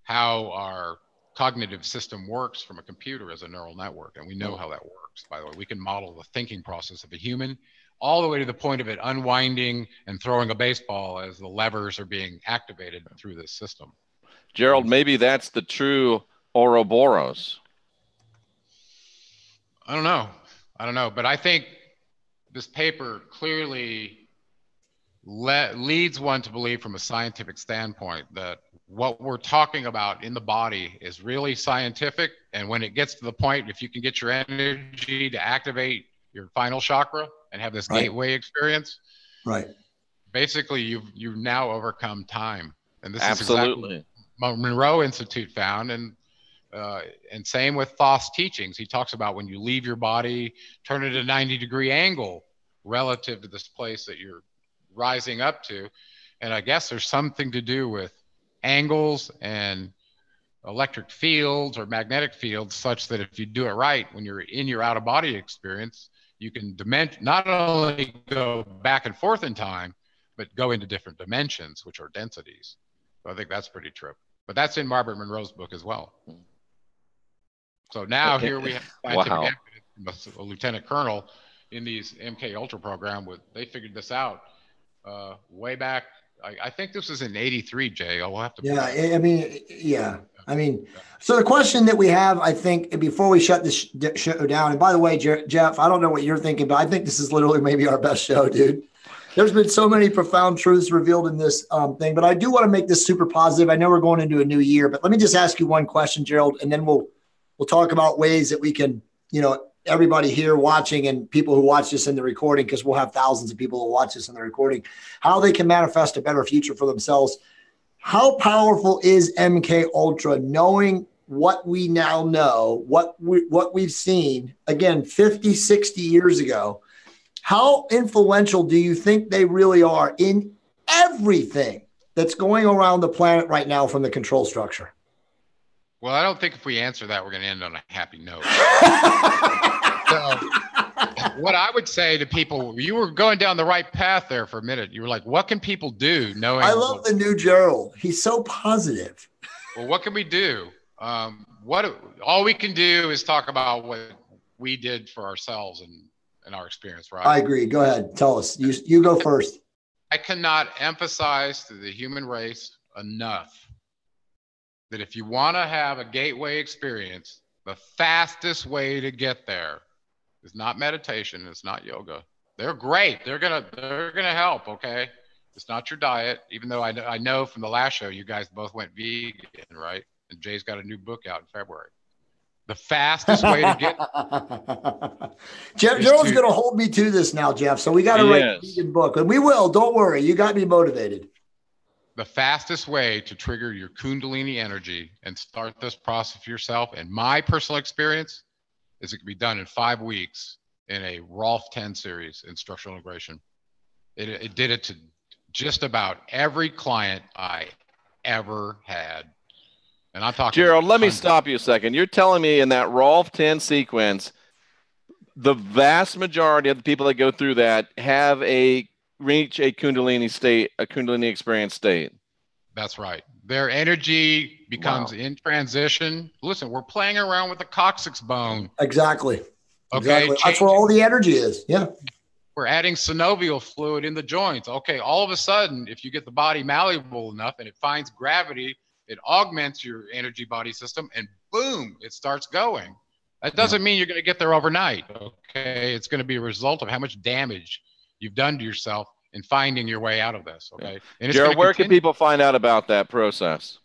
B: how our cognitive system works from a computer as a neural network. And we know how that works, by the way. We can model the thinking process of a human all the way to the point of it unwinding and throwing a baseball as the levers are being activated through this system.
A: Gerald, maybe that's the true Ouroboros.
B: I don't know, but I think this paper clearly leads one to believe from a scientific standpoint that what we're talking about in the body is really scientific. And when it gets to the point, if you can get your energy to activate your final chakra and have this gateway experience,
C: right?
B: Basically, you've now overcome time. And this
A: Absolutely.
B: is exactly what Monroe Institute found. And same with Thoth's teachings. He talks about when you leave your body, turn it a 90-degree angle relative to this place that you're rising up to. And I guess there's something to do with angles and electric fields or magnetic fields, such that if you do it right, when you're in your out-of-body experience, you can not only go back and forth in time, but go into different dimensions, which are densities. So I think that's pretty true. But that's in Margaret Monroe's book as well. So now here we have scientific evidence from a lieutenant colonel in these MK Ultra program. They figured this out way back. I think this was in '83, Jay. I'll have to.
C: Yeah, I mean, so the question that we have, I think, before we shut this show down, and by the way, Jeff, I don't know what you're thinking, but I think this is literally maybe our best show, dude. There's been so many profound truths revealed in this thing, but I do want to make this super positive. I know we're going into a new year, but let me just ask you one question, Gerald, and then we'll talk about ways that we can, everybody here watching and people who watch this in the recording, because we'll have thousands of people who watch this in the recording, how they can manifest a better future for themselves. How powerful is MK Ultra, knowing what we now know, what we've seen, again, 50, 60 years ago? How influential do you think they really are in everything that's going around the planet right now from the control structure?
B: Well, I don't think if we answer that, we're going to end on a happy note. So what I would say to people, you were going down the right path there for a minute. You were like, what can people do knowing?
C: I love the new Gerald. He's so positive.
B: Well, what can we do? All we can do is talk about what we did for ourselves and our experience, right?
C: I agree. Go ahead. Tell us. You go first.
B: I cannot emphasize to the human race enough that if you want to have a gateway experience, the fastest way to get there is not meditation. It's not yoga. They're great. They're gonna help. Okay, it's not your diet. Even though I know from the last show you guys both went vegan, right? And Jay's got a new book out in February. The fastest way to get
C: Gerald's going to hold me to this now, Jeff. So we got to write a vegan book, and we will. Don't worry. You got me motivated.
B: The fastest way to trigger your Kundalini energy and start this process for yourself, and my personal experience, is it can be done in 5 weeks in a Rolf 10 series in structural integration. It did it to just about every client I ever had. And I'm talking.
A: Gerald, let me stop you a second. You're telling me in that Rolf 10 sequence, the vast majority of the people that go through that have reach a Kundalini state, a Kundalini experience state.
B: That's right. Their energy becomes in transition. Listen, we're playing around with the coccyx bone.
C: Exactly.
B: Okay.
C: Exactly. That's where all the energy is. Yeah.
B: We're adding synovial fluid in the joints. Okay. All of a sudden, if you get the body malleable enough and it finds gravity, it augments your energy body system, and boom, it starts going. That doesn't mean you're going to get there overnight. Okay. It's going to be a result of how much damage you've done to yourself in finding your way out of this. Okay. And
A: Gerald, where can people find out about that process?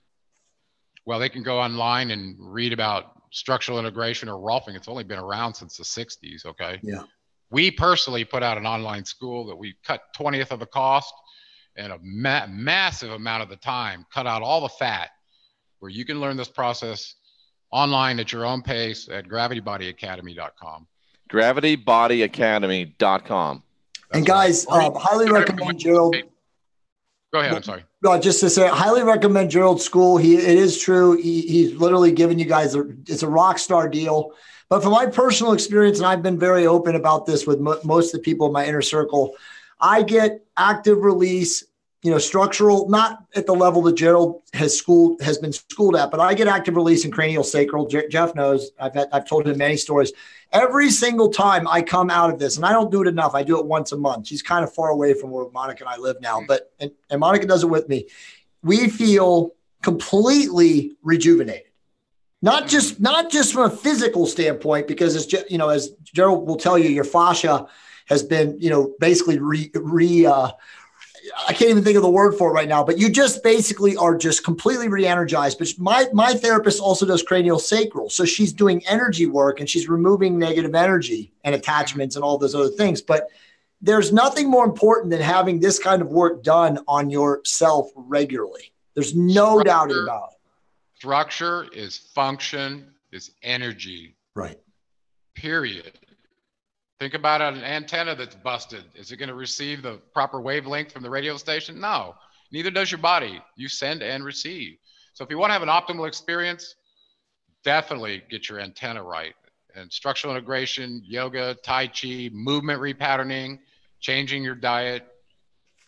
B: Well, they can go online and read about structural integration or Rolfing. It's only been around since the 60s. Okay.
C: Yeah.
B: We personally put out an online school that we cut 20th of the cost and a massive amount of the time, cut out all the fat, where you can learn this process online at your own pace at gravitybodyacademy.com.
A: Gravitybodyacademy.com.
C: And guys, highly recommend Gerald.
B: Go ahead. I'm sorry.
C: No, just to say, highly recommend Gerald's school. It is true. He's literally giving you guys it's a rock star deal. But from my personal experience, and I've been very open about this with most of the people in my inner circle, I get active release, structural, not at the level that Gerald has been schooled at, but I get active release in cranial sacral. Jeff knows. I've told him many stories. Every single time I come out of this, and I don't do it enough. I do it once a month. She's kind of far away from where Monica and I live now, but and Monica does it with me. We feel completely rejuvenated. Not just from a physical standpoint, because as Gerald will tell you, your fascia has been, basically I can't even think of the word for it right now, but you just basically are just completely re-energized. But my therapist also does cranial sacral. So she's doing energy work and she's removing negative energy and attachments and all those other things. But there's nothing more important than having this kind of work done on yourself regularly. There's no doubt about it.
B: Structure is function, is energy.
C: Right.
B: Period. Think about an antenna that's busted. Is it going to receive the proper wavelength from the radio station? No. Neither does your body. You send and receive. So if you want to have an optimal experience, definitely get your antenna right. And structural integration, yoga, Tai Chi, movement repatterning, changing your diet,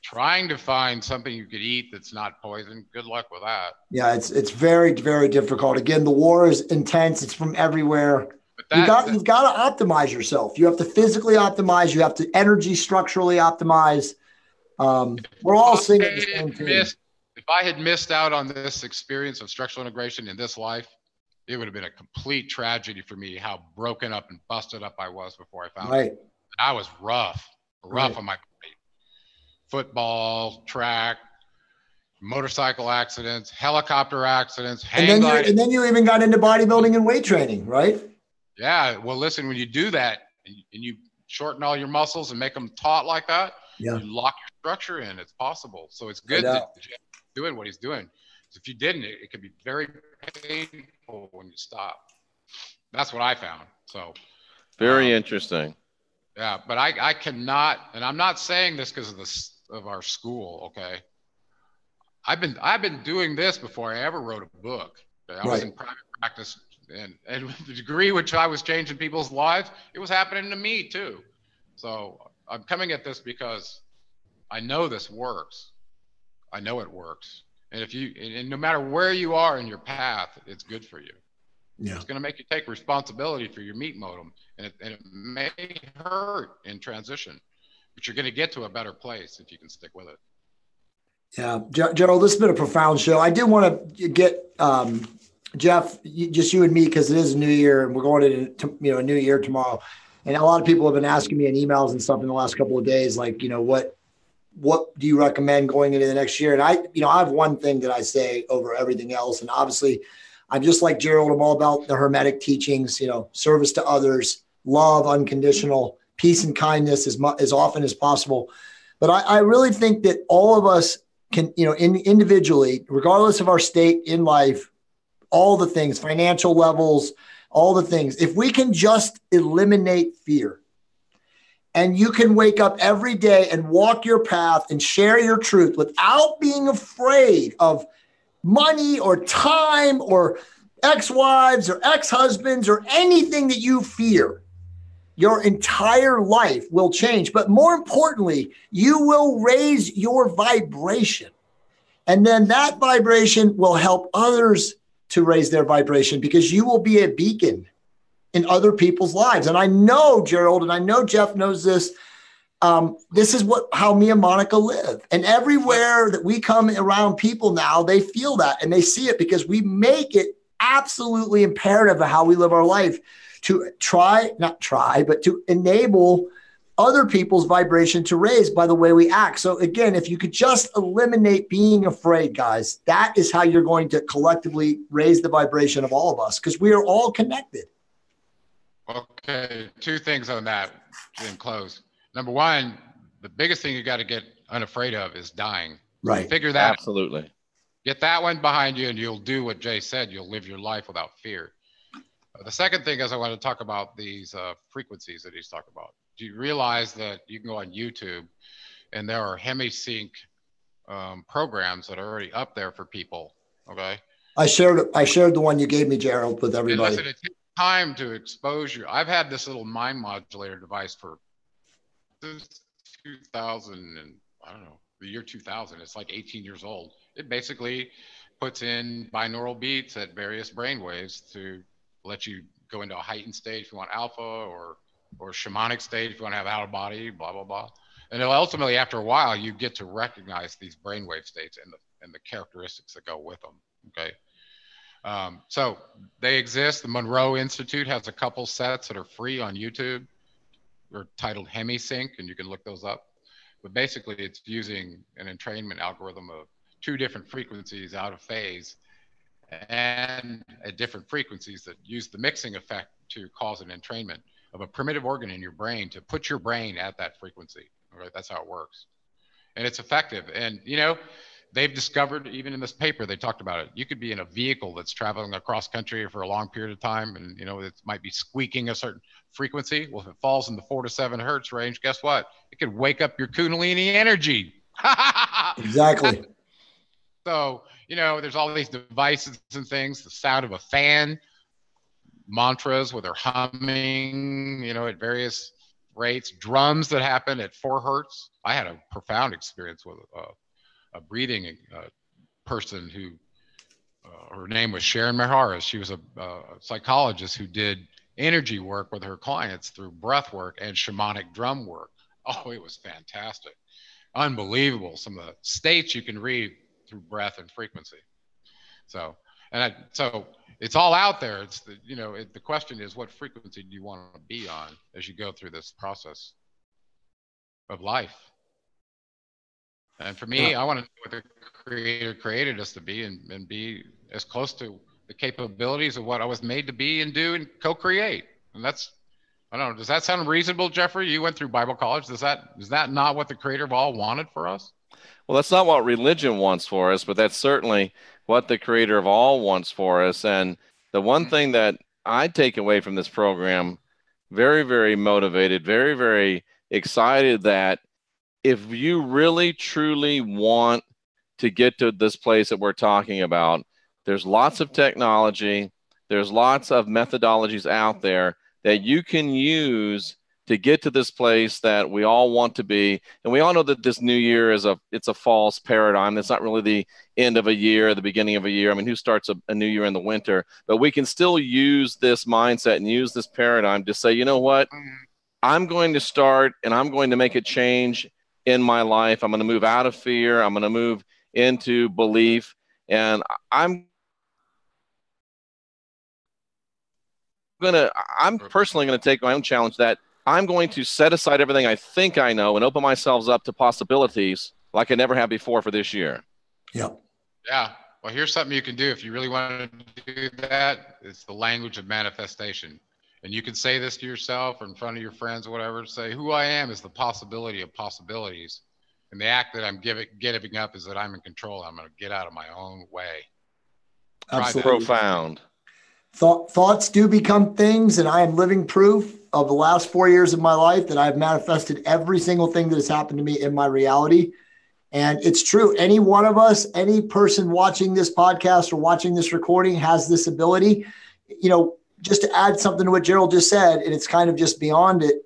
B: trying to find something you could eat that's not poison. Good luck with that.
C: Yeah, it's very, very difficult. Again, the war is intense. It's from everywhere. You've got to optimize yourself. You have to physically optimize. You have to energy structurally optimize. We're all singing the same thing.
B: If I had missed out on this experience of structural integration in this life, it would have been a complete tragedy for me, how broken up and busted up I was before I found it. I was rough on my body. Football, track, motorcycle accidents, helicopter accidents,
C: and then you even got into bodybuilding and weight training, right?
B: Yeah. Well, listen, when you do that and you shorten all your muscles and make them taut like that, you lock your structure in. It's possible. So it's good that Jeff's doing what he's doing. If you didn't, it could be very painful when you stop. That's what I found. So
A: very interesting.
B: Yeah, but I cannot, and I'm not saying this because of our school. Okay, I've been doing this before I ever wrote a book. Okay? I was in private practice, and the degree which I was changing people's lives, it was happening to me too. So I'm coming at this because I know this works. I know it works. And and no matter where you are in your path, it's good for you. Yeah. It's going to make you take responsibility for your meat modem, and it may hurt in transition, but you're going to get to a better place if you can stick with it.
C: Yeah, Gerald, this has been a profound show. I did want to get Jeff, just you and me, because it is a new year, and we're going into a new year tomorrow. And a lot of people have been asking me in emails and stuff in the last couple of days, like, what do you recommend going into the next year? And I have one thing that I say over everything else. And obviously I'm just like Gerald. I'm all about the Hermetic teachings, service to others, love, unconditional, peace and kindness as often as possible. But I really think that all of us can, individually, regardless of our state in life, all the things, financial levels, all the things, if we can just eliminate fear, and you can wake up every day and walk your path and share your truth without being afraid of money or time or ex-wives or ex-husbands or anything that you fear, your entire life will change. But more importantly, you will raise your vibration. And then that vibration will help others to raise their vibration, because you will be a beacon in other people's lives. And I know Gerald, and I know Jeff knows this. This is how me and Monica live. And everywhere that we come around people now, they feel that and they see it, because we make it absolutely imperative of how we live our life to to enable other people's vibration to raise by the way we act. So again, if you could just eliminate being afraid, guys, that is how you're going to collectively raise the vibration of all of us, because we are all connected.
B: Okay, two things on that in close. Number one, the biggest thing you got to get unafraid of is dying.
C: Right.
B: Figure that.
A: Absolutely.
B: Get that one behind you, and you'll do what Jay said. You'll live your life without fear. The second thing is I want to talk about these frequencies that he's talking about. Do you realize that you can go on YouTube and there are Hemi-Sync programs that are already up there for people? Okay.
C: I shared the one you gave me, Gerald, with everybody.
B: And listen, it takes time to expose you. I've had this little mind modulator device for 2000, and I don't know, the year 2000. It's like 18 years old. It basically puts in binaural beats at various brain waves to let you go into a heightened state if you want alpha, or shamanic state if you want to have out of body, blah, blah, blah. And ultimately, after a while, you get to recognize these brainwave states and the characteristics that go with them. Okay. So they exist. The Monroe Institute has a couple sets that are free on YouTube. They're titled Hemi-Sync, and you can look those up. But basically, it's using an entrainment algorithm of 2 different frequencies out of phase, and at different frequencies that use the mixing effect to cause an entrainment of a primitive organ in your brain to put your brain at that frequency. All right, that's how it works. And it's effective. And, they've discovered, even in this paper, they talked about it. You could be in a vehicle that's traveling across country for a long period of time, and it might be squeaking a certain frequency. Well, if it falls in the 4 to 7 hertz range, guess what? It could wake up your Kundalini energy.
C: Exactly.
B: So, there's all these devices and things, the sound of a fan, mantras where they're humming, at various rates, drums that happen at 4 hertz. I had a profound experience with a breathing person who, her name was Sharon Maharis. She was a psychologist who did energy work with her clients through breath work and shamanic drum work. Oh, it was fantastic. Unbelievable. Some of the states you can read through breath and frequency. So it's all out there. It's the question is, what frequency do you want to be on as you go through this process of life? And for me, I want to know what the Creator created us to be, and be as close to the capabilities of what I was made to be and do and co-create. And that's, I don't know, does that sound reasonable, Jeffrey? You went through Bible college. Is that not what the Creator of all wanted for us?
A: Well, that's not what religion wants for us, but that's certainly what the Creator of all wants for us. And the one thing that I take away from this program, very, very motivated, very, very excited, that if you really, truly want to get to this place that we're talking about, there's lots of technology, there's lots of methodologies out there that you can use to get to this place that we all want to be. And we all know that this new year it's a false paradigm. It's not really the end of a year, the beginning of a year. I mean, who starts a new year in the winter? But we can still use this mindset and use this paradigm to say, you know what? I'm going to start and I'm going to make a change in my life. I'm going to move out of fear. I'm going to move into belief. And I'm personally going to take my own challenge that I'm going to set aside everything I think I know and open myself up to possibilities like I never have before for this year.
C: Yeah.
B: Yeah. Well, here's something you can do if you really want to do that. It's the language of manifestation. And you can say this to yourself or in front of your friends or whatever. Say, who I am is the possibility of possibilities. And the act that I'm giving up is that I'm in control. I'm going to get out of my own way.
C: Absolutely.
A: Profound.
C: Thoughts do become things, and I am living proof of the last 4 years of my life that I've manifested every single thing that has happened to me in my reality. And it's true. Any one of us, any person watching this podcast or watching this recording has this ability. Just to add something to what Gerald just said, and it's kind of just beyond it.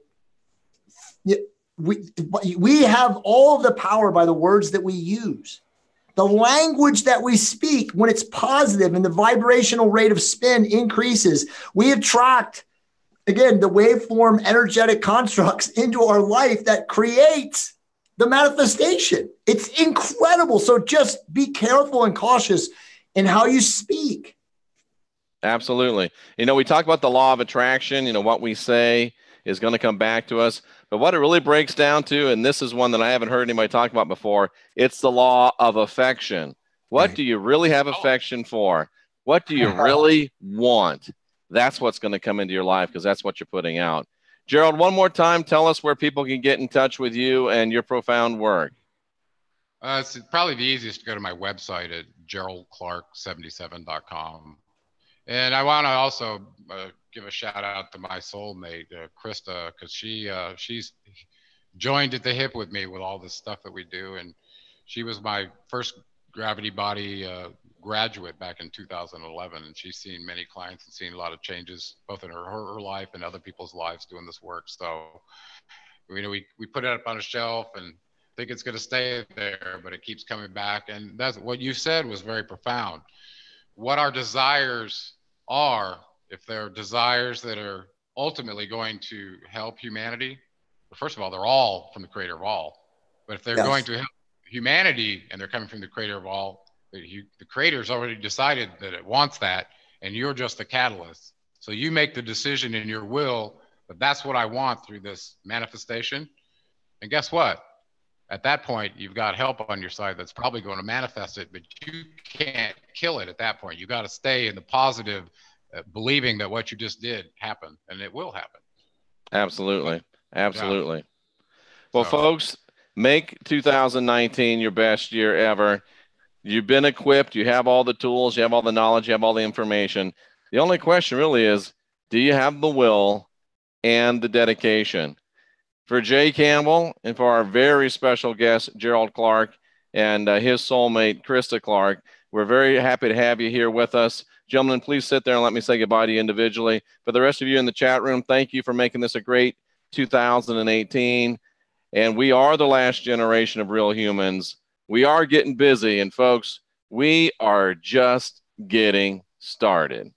C: We have all of the power by the words that we use. The language that we speak, when it's positive and the vibrational rate of spin increases, we attract, again, the waveform energetic constructs into our life that creates the manifestation. It's incredible. So just be careful and cautious in how you speak.
A: Absolutely. We talk about the law of attraction. What we say is going to come back to us. But what it really breaks down to, and this is one that I haven't heard anybody talk about before, it's the law of affection. What do you really have affection for? What do you really want? That's what's going to come into your life, because that's what you're putting out. Gerald, one more time, tell us where people can get in touch with you and your profound work.
B: It's probably the easiest to go to my website at geraldclark77.com. And I want to also give a shout out to my soulmate, Krista, because she's joined at the hip with me with all this stuff that we do. And she was my first gravity body graduate back in 2011. And she's seen many clients and seen a lot of changes, both in her life and other people's lives doing this work. So, we put it up on a shelf and think it's going to stay there, but it keeps coming back. And that's what you said was very profound. What our desires are, if they're desires that are ultimately going to help humanity, well, first of all, they're all from the Creator of all. But if they're going to help humanity and they're coming from the Creator of all, the Creator's already decided that it wants that, and you're just the catalyst. So you make the decision in your will that that's what I want through this manifestation. And guess what? At that point, you've got help on your side that's probably going to manifest it, but you can't kill it at that point. You got to stay in the positive, believing that what you just did happened, and it will happen.
A: Absolutely. Absolutely. Yeah. Well, folks, make 2019 your best year ever. You've been equipped. You have all the tools. You have all the knowledge. You have all the information. The only question really is, do you have the will and the dedication? For Jay Campbell and for our very special guest, Gerald Clark, and his soulmate, Krista Clark, we're very happy to have you here with us. Gentlemen, please sit there and let me say goodbye to you individually. For the rest of you in the chat room, thank you for making this a great 2018. And we are the last generation of real humans. We are getting busy. And folks, we are just getting started.